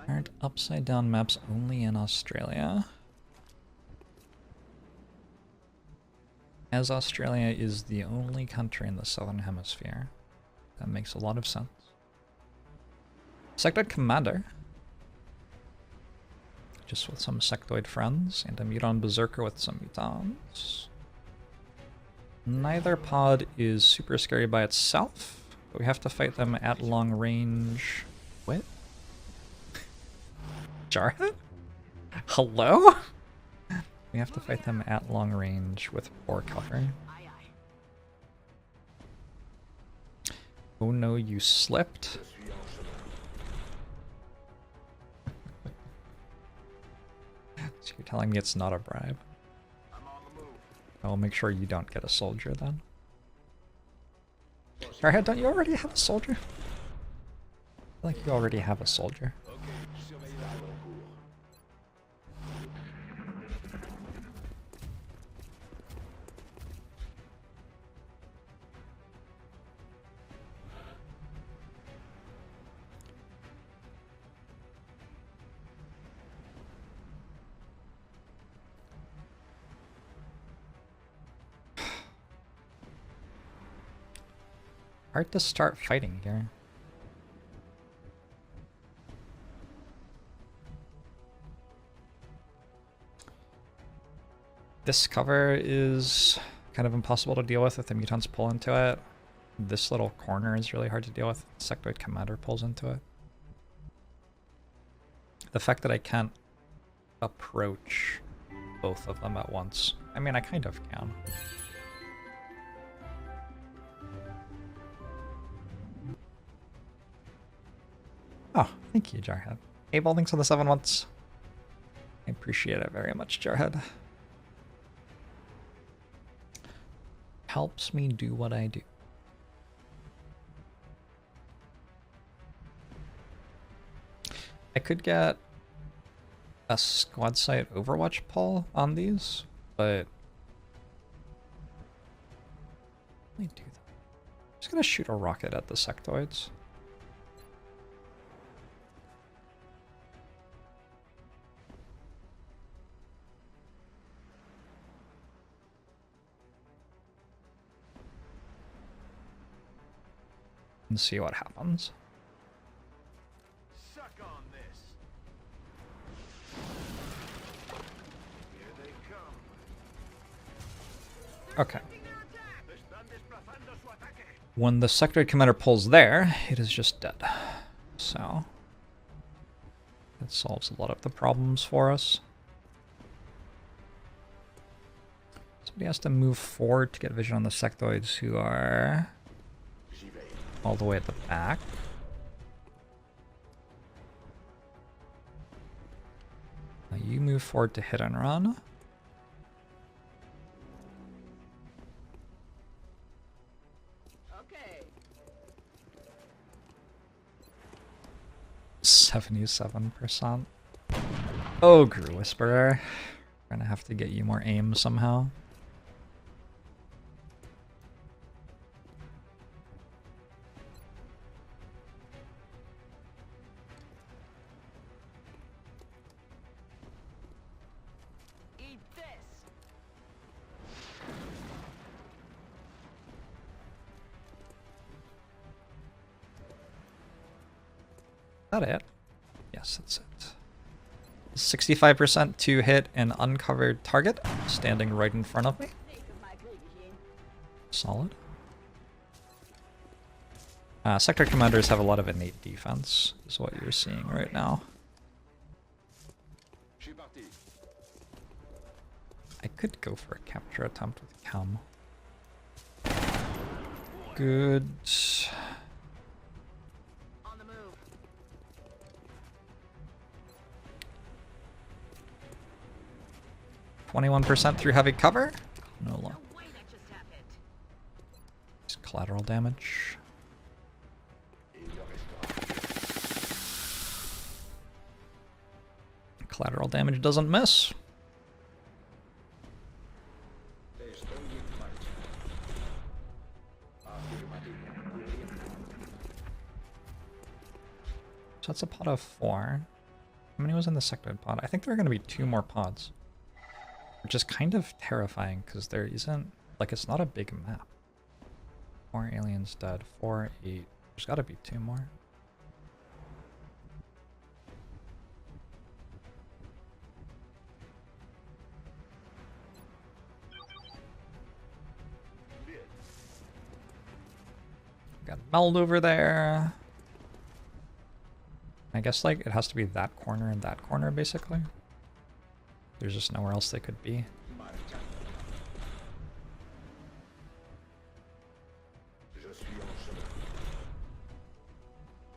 Aren't upside down maps only in Australia? As Australia is the only country in the southern hemisphere. That makes a lot of sense. Sectoid Commander. Just with some sectoid friends, and a Muton Berserker with some mutants. Neither pod is super scary by itself, but we have to fight them at long range. What? Jarhead? Hello? We have to fight them at long range with poor cover. Oh no, you slipped. So you're telling me it's not a bribe? I'll make sure you don't get a soldier then. Jarhead, don't you already have a soldier? I feel like you already have a soldier. Hard to start fighting here. This cover is kind of impossible to deal with if the mutants pull into it. This little corner is really hard to deal with. Sectoid Commander pulls into it. The fact that I can't approach both of them at once. I mean, I kind of can. Oh, thank you, Jarhead. Able thanks for the 7 months. I appreciate it very much, Jarhead. helps me do what I do. I could get a squad site Overwatch pull on these, but let me do that. I'm just gonna shoot a rocket at the sectoids. And see what happens. Suck on this. Here they come. Okay. When the sectoid commander pulls there, it is just dead. So that solves a lot of the problems for us. Somebody has to move forward to get vision on the sectoids who are all the way at the back. Now you move forward to hit and run. Okay. 77%. Oh, Grew Whisperer. We're gonna have to get you more aim somehow. Eat this. Is that it? Yes, that's it. 65% to hit an uncovered target standing right in front of me. Think of my Kriegerchen. Solid. Sector commanders have a lot of innate defense, is what you're seeing right now. I could go for a capture attempt with Chem. Good. On the move. 21% through heavy cover. No No luck. way that just happened. Just collateral damage. Collateral damage doesn't miss. So that's a pod of 4. How many was in the sectoid pod? I think there are going to be 2 more pods. Which is kind of terrifying because there isn't, like, it's not a big map. 4 aliens dead, 4, 8. There's got to be 2 more. Got Meld over there. I guess, like, it has to be that corner and that corner, basically. There's just nowhere else they could be.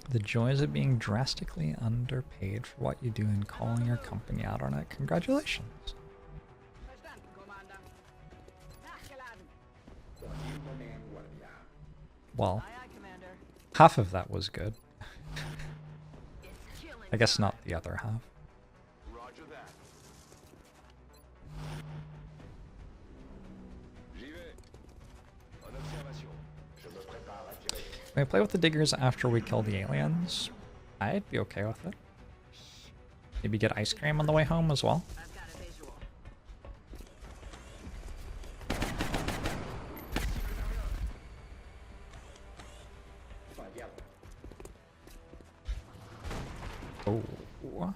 The joys of being drastically underpaid for what you do and calling your company out on it. Congratulations. Verstanden, Commander. Nachgeladen. Well, Aye, aye, Commander. half of that was good. It's killing. I guess not the other half. Roger that. J'y vais. En observation. Je me prépare à tirer. Can we play with the diggers after we kill the aliens? I'd be okay with it. Maybe get ice cream on the way home as well. I've got a visual. Oh.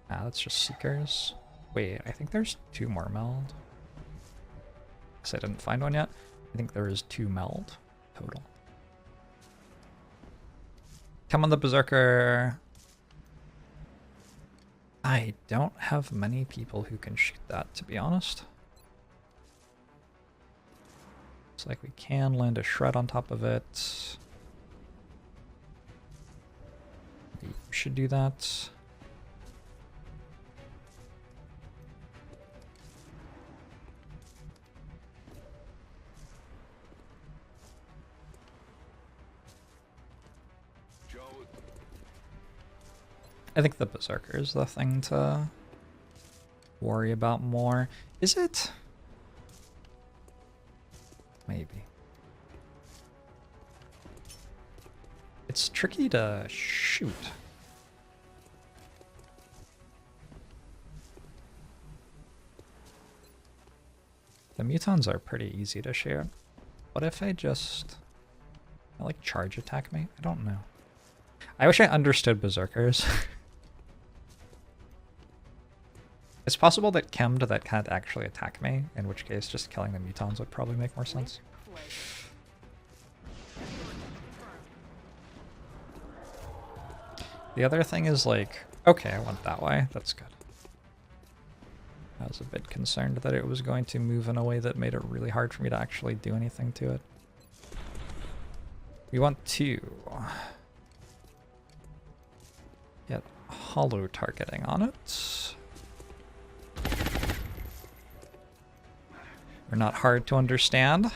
Ah, that's just Seekers. Wait, I think there's 2 more meld. Guess I didn't find one yet. I think there is 2 meld total. Come on the Berserker. I don't have many people who can shoot that, to be honest. Looks like we can land a shred on top of it. We should do that. I think the Berserker is the thing to worry about more. Is it? Maybe. It's tricky to shoot. The mutons are pretty easy to shoot. What if I just like charge attack me? I don't know. I wish I understood Berserkers. It's possible that Chemmed that can't actually attack me, in which case just killing the mutons would probably make more sense. The other thing is like, okay, I went that way, that's good. I was a bit concerned that it was going to move in a way that made it really hard for me to actually do anything to it. We want to get hollow targeting on it. They're not hard to understand.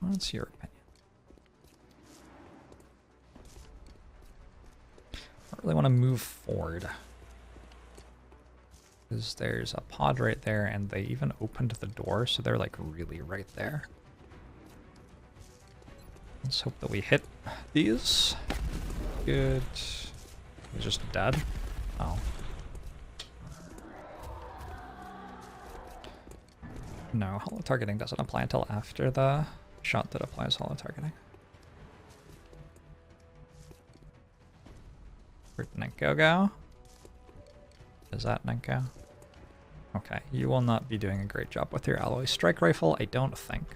What's your opinion? I don't really want to move forward. Because there's a pod right there, and they even opened the door, so they're like really right there. Let's hope that we hit these. Good. He's just dead. Oh. No, hollow targeting doesn't apply until after the shot that applies hollow targeting. Where'd Nenko go? Is that Nenko? Okay, you will not be doing a great job with your alloy strike rifle, I don't think.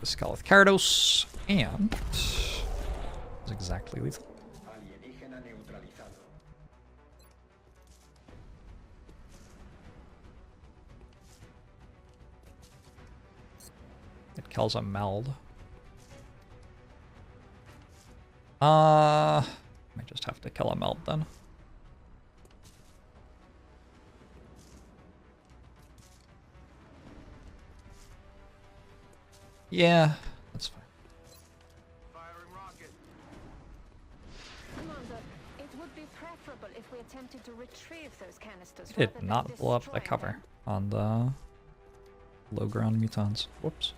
The skull with Karados, and is exactly lethal. Alienígena neutralizado. It kills a meld. I just have to kill a meld then. Yeah, that's fine. Firing rocket. Commander, it would be preferable if we attempted to retrieve those canisters. It rather did than not blow up the destroying cover them. on the low ground mutons. Whoops.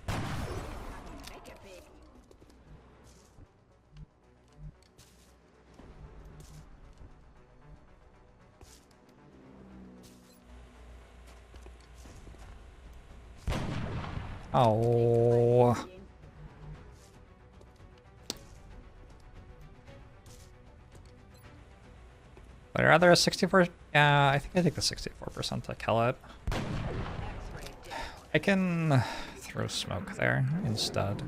Make it big. Oh. But I'd rather a 64. Yeah, I think I take the 64% to kill it. I can throw smoke there instead.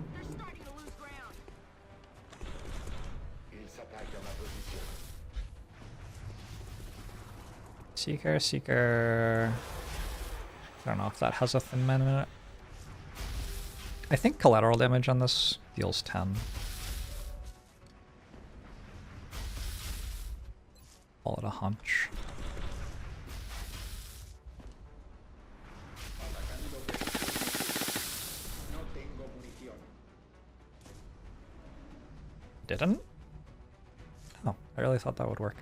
Ils s'attaquent à ma position. Seeker, Seeker. I don't know if that has a thin man in it. I think collateral damage on this deals 10. Call it a hunch. No tengo munición. Didn't? Oh, I really thought that would work.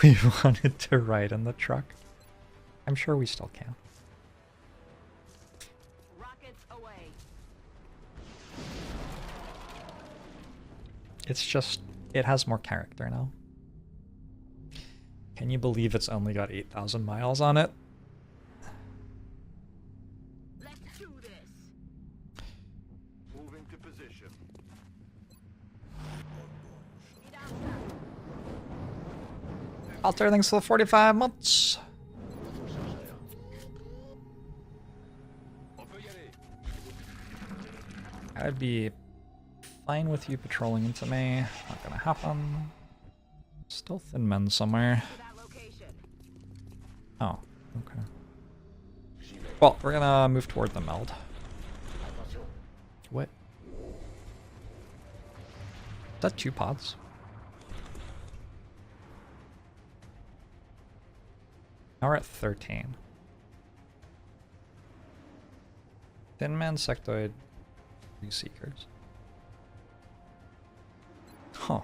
We wanted to ride in the truck. I'm sure we still can. Rockets away. It's just, it has more character now. Can you believe it's only got 8,000 miles on it? Let's do this. Moving to position. Need answer. Alter things to the 45 months. On peut y aller. I'd be fine with you patrolling into me. Not gonna happen. Still thin men somewhere. To that location. Oh, okay. J'y vais. Well, we're gonna move toward the meld. Attention. What? Is that 2 pods? Now we're at 13. Thin Man, Sectoid, 3 Seekers. Huh.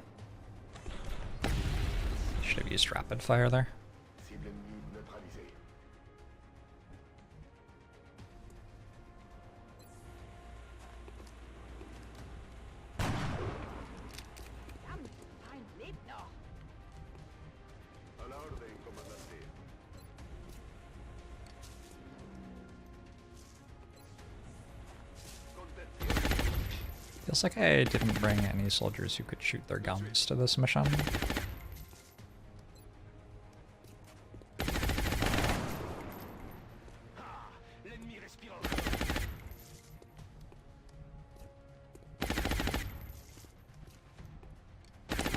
Should have used rapid fire there. Cible ennemie neutralisée. Ein lebt noch. A la orden, comandante. Contención. Feels like I didn't bring any soldiers who could shoot their guns to this mission. L'ennemi respire.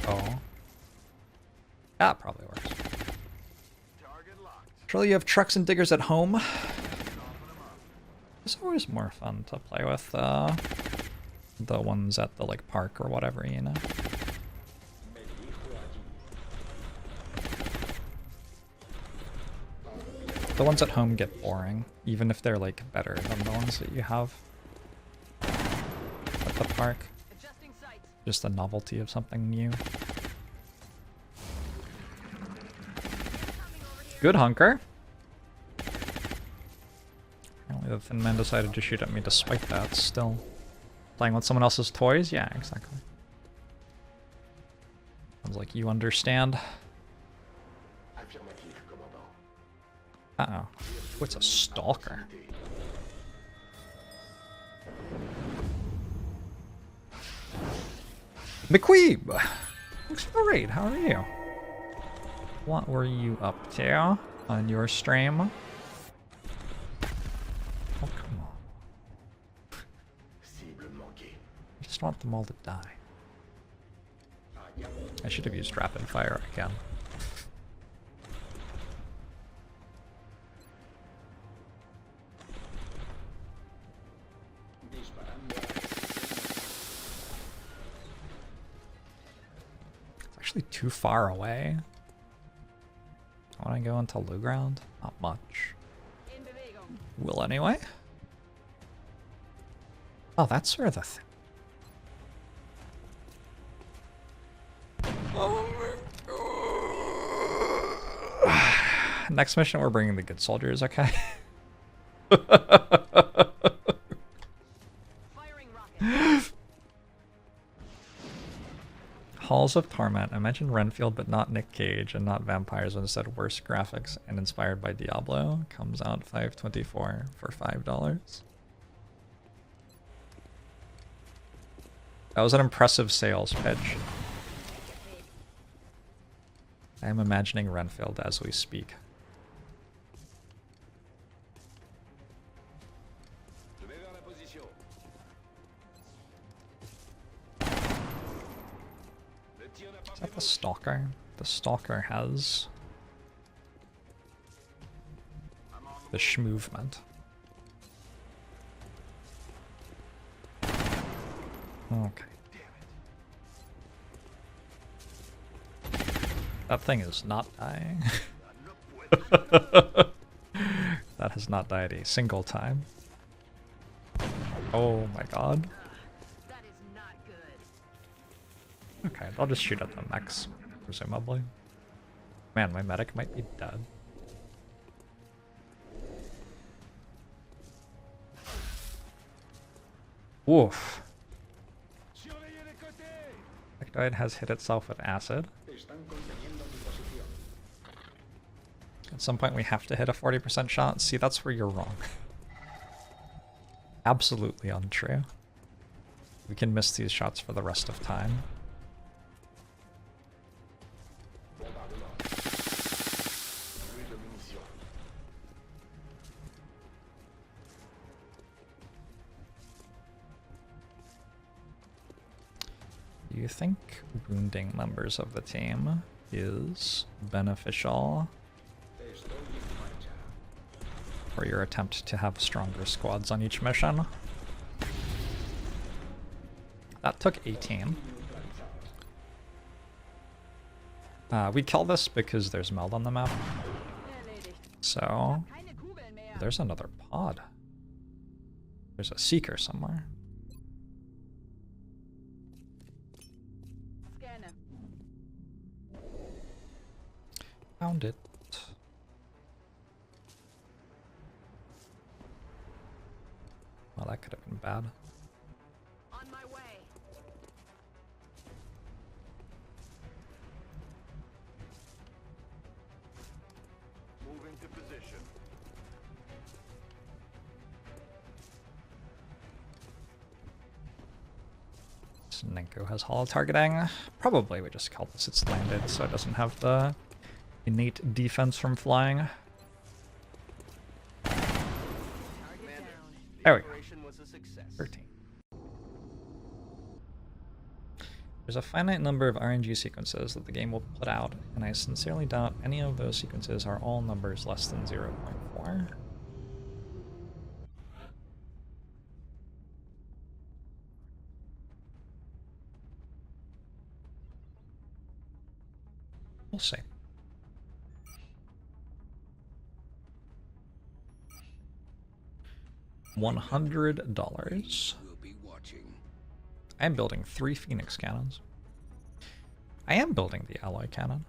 Oh. That probably works. Target locked. Surely you have trucks and diggers at home? It's always more fun to play with the ones at the like park or whatever, you know? Me dirijo allí. The ones at home get boring, even if they're like better than the ones that you have at the park. Adjusting sights. Just the novelty of something new. Good hunker. Apparently the Thin Man decided to shoot at me despite that. Still playing with someone else's toys? Yeah, exactly. Sounds like you understand. Affirmatif, commandant. Uh-oh. Oh, it's a stalker. McQueeb! Thanks for the raid, how are you? What were you up to on your stream? Oh, come on. Cible manquée. I just want them all to die. Ah, yeah. I should have used rapid fire again. Disparando. It's actually too far away. I want to go into low ground? Not much. In Bewegung. Will anyway. Oh, that's where the next mission, we're bringing the good soldiers, okay? Firing rocket. Halls of Torment. Imagine Renfield, but not Nick Cage, and not vampires, but instead worse graphics and inspired by Diablo. Comes out $5.24 for $5. That was an impressive sales pitch. I am imagining Renfield as we speak. Je vais vers la position. Le tir n'a pas Is that the Stalker? The Stalker has the schmovement. Okay. That thing is not dying. That has not died a single time. Oh my god. That is not good. Okay, I'll just shoot at the mechs, presumably. Man, my medic might be dead. Woof. Surveillez les côtés. Sectoid has hit itself with acid. Están conteniendo mi posición. At some point we have to hit a 40% shot. See, that's where you're wrong. Absolutely untrue. We can miss these shots for the rest of time. Bombardement. Plus de munitions. Do you think wounding members of the team is beneficial? Estoy en marcha. for your attempt to have stronger squads on each mission. That took 18. We kill this because there's meld on the map. So, there's another pod. There's a seeker somewhere. Found it. Well, that could have been bad. On my way. Move into position. Nenko has holo targeting. Probably we just call this it's landed so it doesn't have the innate defense from flying. Target Commander, down. the There we go. operation was a success. 13. There's a finite number of RNG sequences that the game will put out, and I sincerely doubt any of those sequences are all numbers less than 0.4. We'll see. $100. We'll be watching. I am building 3 Phoenix cannons. I am building the alloy cannon.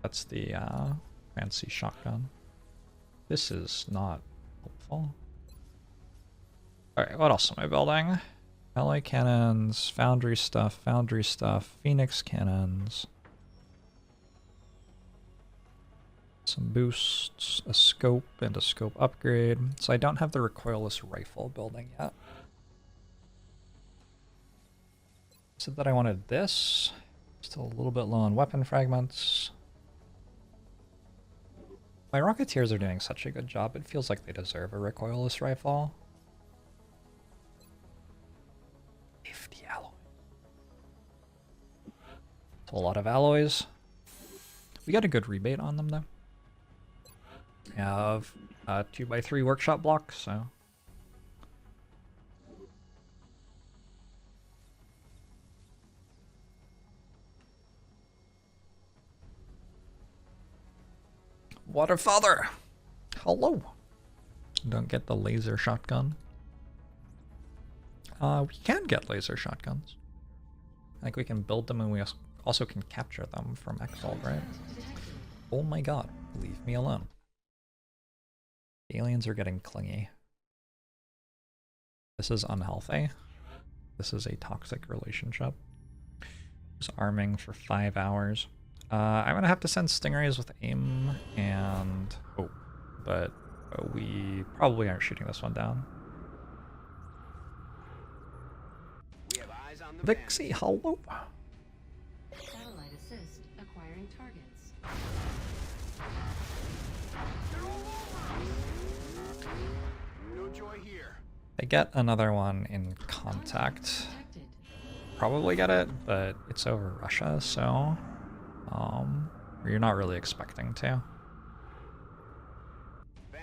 That's the fancy shotgun. This is not helpful. Alright, what else am I building? Alloy cannons, foundry stuff, Phoenix cannons. Some boosts, a scope, and a scope upgrade. So I don't have the recoilless rifle building yet. Said that I wanted this. Still a little bit low on weapon fragments. My Rocketeers are doing such a good job, it feels like they deserve a recoilless rifle. 50 alloy. It's a lot of alloys. We got a good rebate on them though. We have a 2x3 workshop block, so. Waterfather! Hello! Don't get the laser shotgun. We can get laser shotguns. I think we can build them and we also can capture them from XCOM, right? Oh my god, leave me alone. Aliens are getting clingy. This is unhealthy. This is a toxic relationship. Just arming for 5 hours. I'm gonna have to send stingrays with aim and... Oh, but we probably aren't shooting this one down. We have eyes on the Vixie, hello! Satellite assist acquiring targets. No joy here. I get another one in contact. Detected. Probably get it, but it's over Russia, so... you're not really expecting to.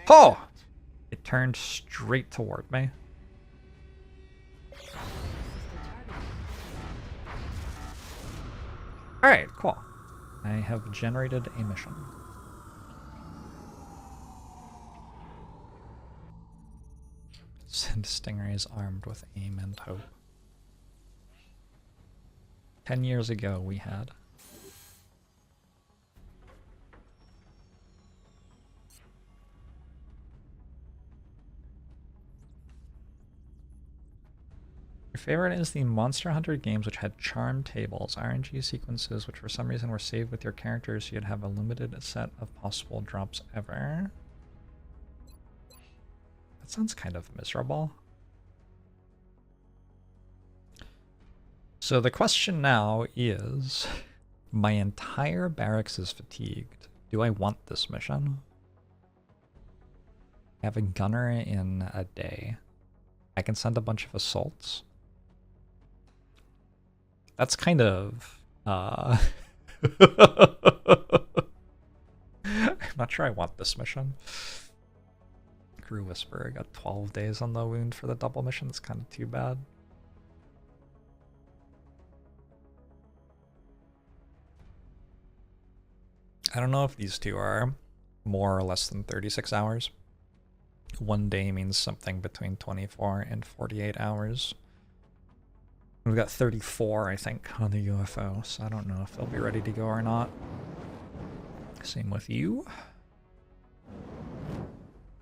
Oh! It turned straight toward me. Assisted targeting. Alright, cool. I have generated a mission. Send stingrays armed with aim and hope. 10 years ago we had. Your favorite is the Monster Hunter games, which had charm tables, RNG sequences, which for some reason were saved with your characters so you'd have a limited set of possible drops ever. That sounds kind of miserable. So the question now is, my entire barracks is fatigued. Do I want this mission? I have a gunner in a day. I can send a bunch of assaults. That's kind of, I'm not sure I want this mission. Crew Whisperer got 12 days on the wound for the double mission. It's kind of too bad. I don't know if these two are more or less than 36 hours. One day means something between 24 and 48 hours. We've got 34, I think, on the UFO, so I don't know if they'll be ready to go or not. Same with you.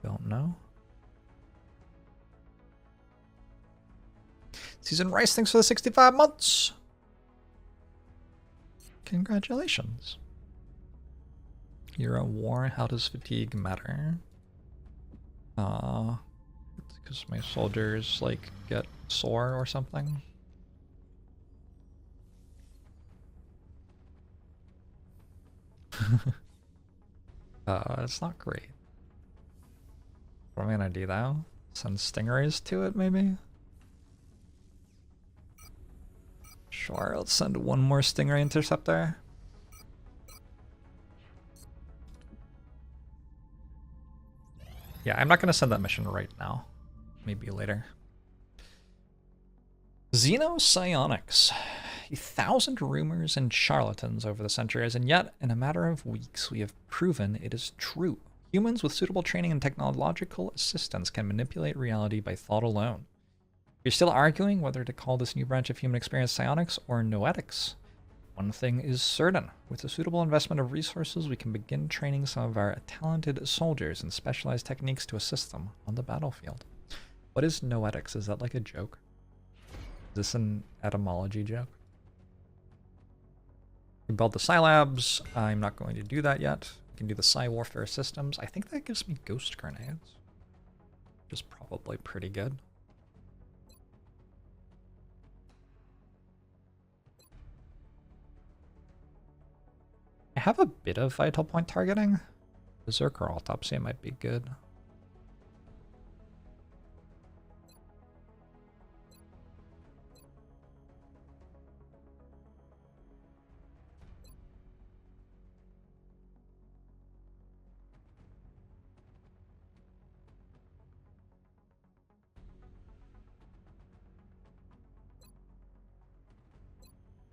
Don't know. Season Rice, thanks for the 65 months. Congratulations. You're at war. How does fatigue matter? It's because my soldiers, like, get sore or something. It's not great. What am I gonna do though? Send stingrays to it, maybe? Sure, let's send one more stingray interceptor. Yeah, I'm not gonna send that mission right now. Maybe later. Xenopsionics. 1,000 rumors and charlatans over the centuries, and yet, in a matter of weeks, we have proven it is true. Humans with suitable training and technological assistance can manipulate reality by thought alone. You're still arguing whether to call this new branch of human experience psionics or noetics. One thing is certain. With a suitable investment of resources, we can begin training some of our talented soldiers in specialized techniques to assist them on the battlefield. What is noetics? Is that like a joke? Is this an etymology joke? We build the Psi Labs. I'm not going to do that yet. We can do the Psi Warfare Systems. I think that gives me Ghost Grenades, which is probably pretty good. I have a bit of vital point targeting. Berserker Autopsy might be good.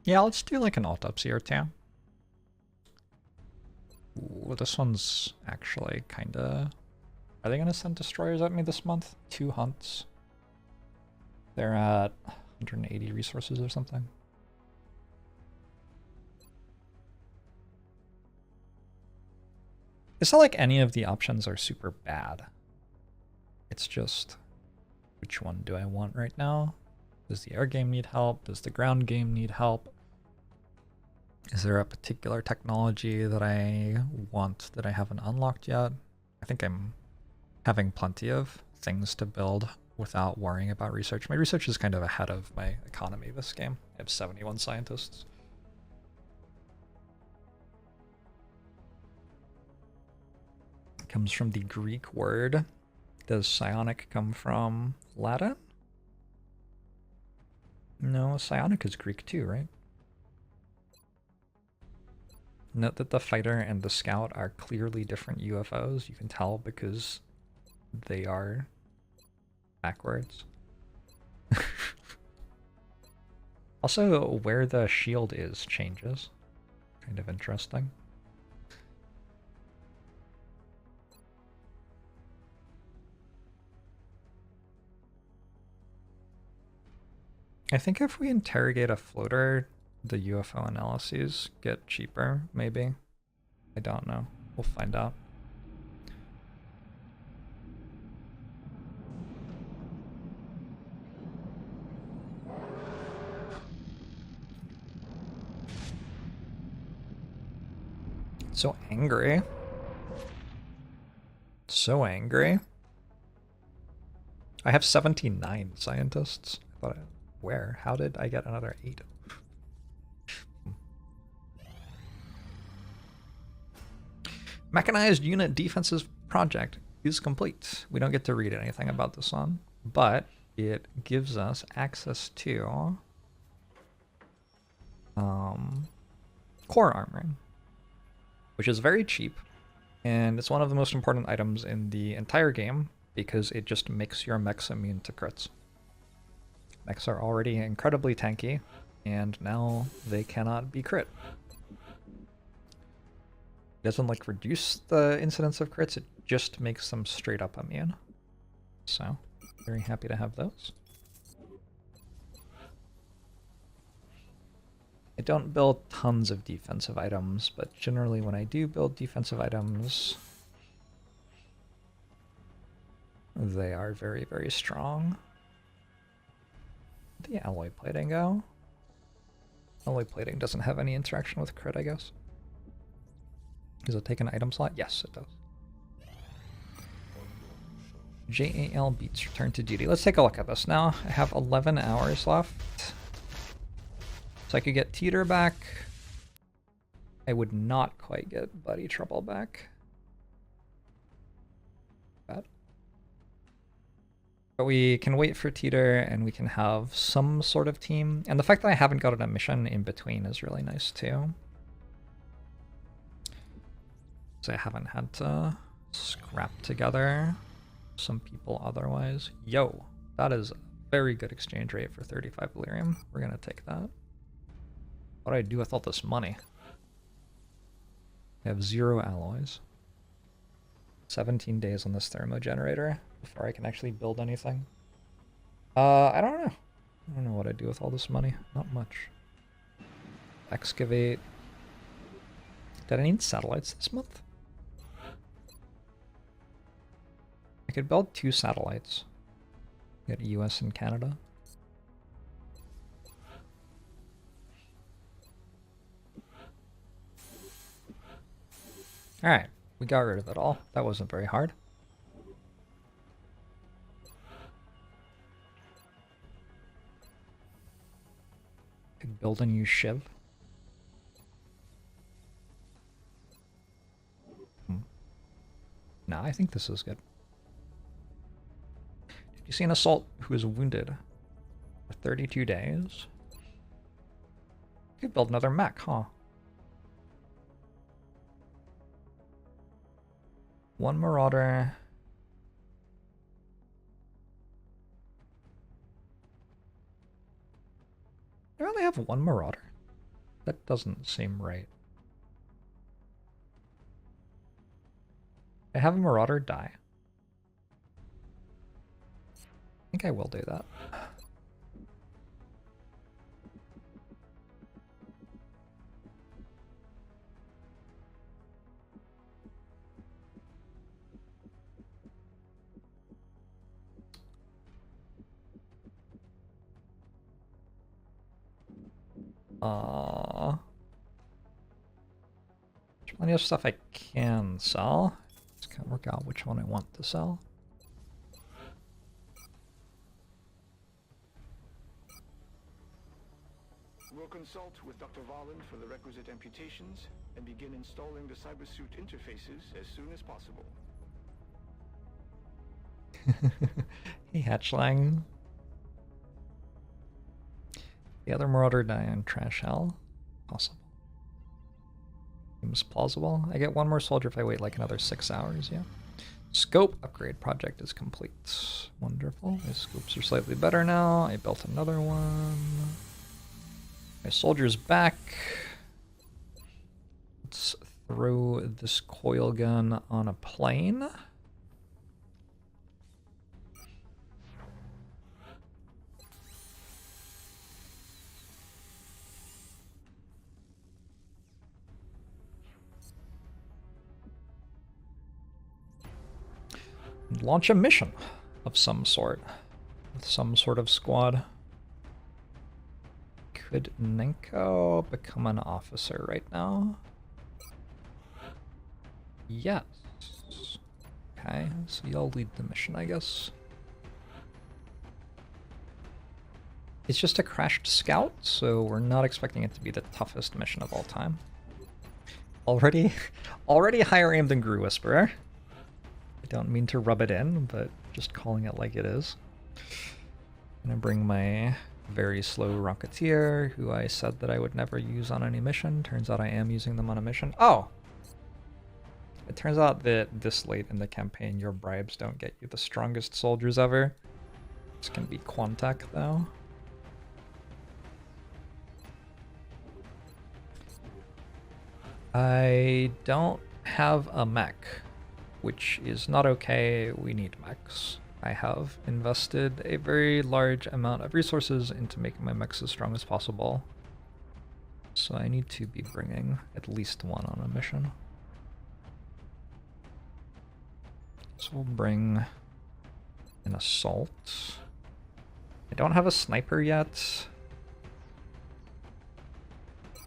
Yeah, let's do like an autopsy or two. Ooh, this one's actually kinda... Are they gonna send destroyers at me this month? 2 hunts. They're at 180 resources or something. It's not like any of the options are super bad. It's just, which one do I want right now? Does the air game need help? Does the ground game need help? Is there a particular technology that I want that I haven't unlocked yet? I think I'm having plenty of things to build without worrying about research. My research is kind of ahead of my economy this game. I have 71 scientists. It comes from the Greek word. Does psionic come from Latin? No, psionic is Greek too, right? Note that the fighter and the scout are clearly different UFOs. You can tell because they are backwards. Also, where the shield is changes. Kind of interesting. I think if we interrogate a floater, the UFO analyses get cheaper, maybe. I don't know. We'll find out. So angry. So angry. I have 79 scientists. I thought where? How did I get another 8? Mechanized Unit Defenses Project is complete. We don't get to read anything about this one, but it gives us access to core armoring, which is very cheap, and it's one of the most important items in the entire game, because it just makes your mechs immune to crits. Mechs are already incredibly tanky, and now they cannot be crit. It doesn't like reduce the incidence of crits, it just makes them straight up immune. So, very happy to have those. I don't build tons of defensive items, but generally when I do build defensive items, they are very, very strong. Where'd the alloy plating go? Alloy plating doesn't have any interaction with crit, I guess. Does it take an item slot? Yes, it does. JAL beats return to duty. Let's take a look at this now. I have 11 hours left. So I could get Teeter back. I would not quite get Buddy Trouble back. Bad. But we can wait for Teeter and we can have some sort of team. And the fact that I haven't gotten a mission in between is really nice too. So I haven't had to scrap together some people otherwise. Yo, that is a very good exchange rate for 35 Delirium. We're gonna take that. What do I do with all this money? I have 0 alloys. 17 days on this thermo generator before I can actually build anything. I don't know. I don't know what I do with all this money. Not much. Excavate. Did I need satellites this month? I could build 2 satellites. Get US and Canada. Alright, we got rid of it all. That wasn't very hard. Could build a new shiv. Nah, I think this is good. Did you see an assault who is wounded for 32 days? Could build another mech, huh? 1 Marauder. I only have 1 Marauder. That doesn't seem right. I have a Marauder die. I think I will do that. There's plenty of stuff I can sell. Just can't work out which one I want to sell. We'll consult with Dr. Varland for the requisite amputations and begin installing the cybersuit interfaces as soon as possible. Hey, Hatchling. The other Marauder die on Trash Hell? Possible. Seems plausible. I get 1 more soldier if I wait like another 6 hours, yeah. Scope upgrade project is complete. Wonderful. My scopes are slightly better now. I built another one. My soldier's back. Let's throw this coil gun on a plane. Launch a mission of some sort with some sort of squad. Could Nenko become an officer right now? Yes. Okay, so you'll lead the mission, I guess. It's just a crashed scout, so we're not expecting it to be the toughest mission of all time. Already higher aim than Gru Whisperer. I don't mean to rub it in, but just calling it like it is. I'm gonna bring my very slow Rocketeer, who I said that I would never use on any mission. Turns out I am using them on a mission. Oh! It turns out that this late in the campaign, your bribes don't get you the strongest soldiers ever. This can be Quantec, though. I don't have a mech, which is not okay. We need mechs. I have invested a very large amount of resources into making my mechs as strong as possible. So I need to be bringing at least one on a mission. So we'll bring an assault. I don't have a sniper yet.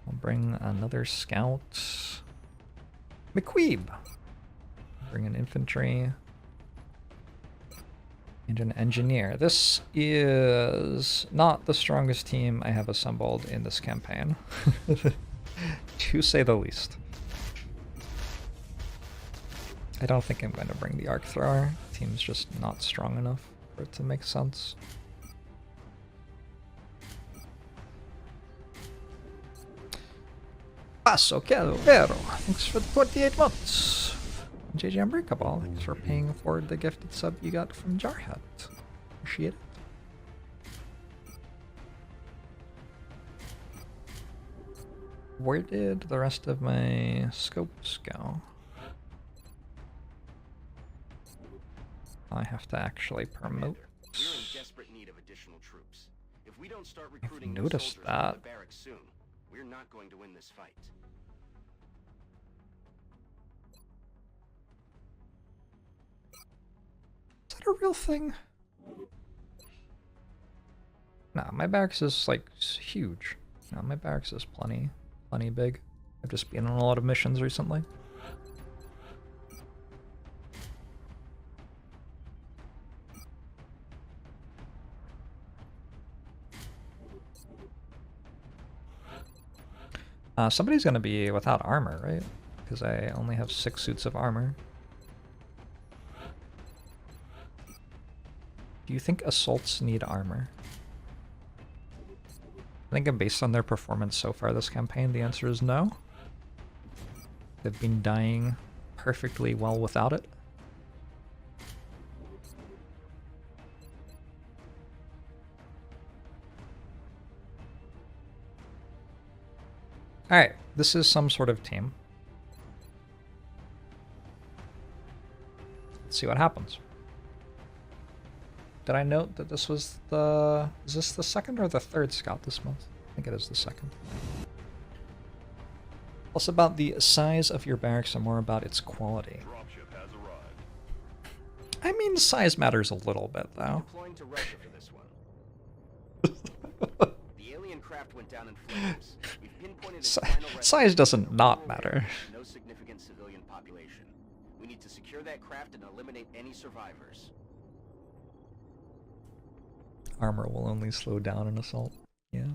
I'll bring another scout. McQueeb! Bring an infantry. And an engineer. This is not the strongest team I have assembled in this campaign. To say the least. I don't think I'm going to bring the arc thrower. The team's just not strong enough for it to make sense. Paso, quero, vero. Thanks for the 28 months. JJ Unbreakable, thanks for paying for the gifted sub you got from Jarhead. Appreciate it. Where did the rest of my scopes go? I have to actually promote. We're in desperate need of additional troops. If we don't start recruiting I've new noticed soldiers from that. the barracks soon, we're not going to win this fight. Is that a real thing? Nah, my barracks is like huge. No, my barracks is plenty big. I've just been on a lot of missions recently. Somebody's gonna be without armor, right? Because I only have 6 suits of armor. Do you think assaults need armor? I think based on their performance so far this campaign, the answer is no. They've been dying perfectly well without it. Alright, this is some sort of team. Let's see what happens. Did I note that this was the... Is this the second or the third scout this month? I think it is the second. Less about the size of your barracks and more about its quality. Dropship has arrived. I mean, size matters a little bit, though. Deploying to Russia for this one. The alien craft went down in flames. We've pinpointed its final Size doesn't resting not zone matter. No significant civilian population. We need to secure that craft and eliminate any survivors. Armor will only slow down an assault. Yeah.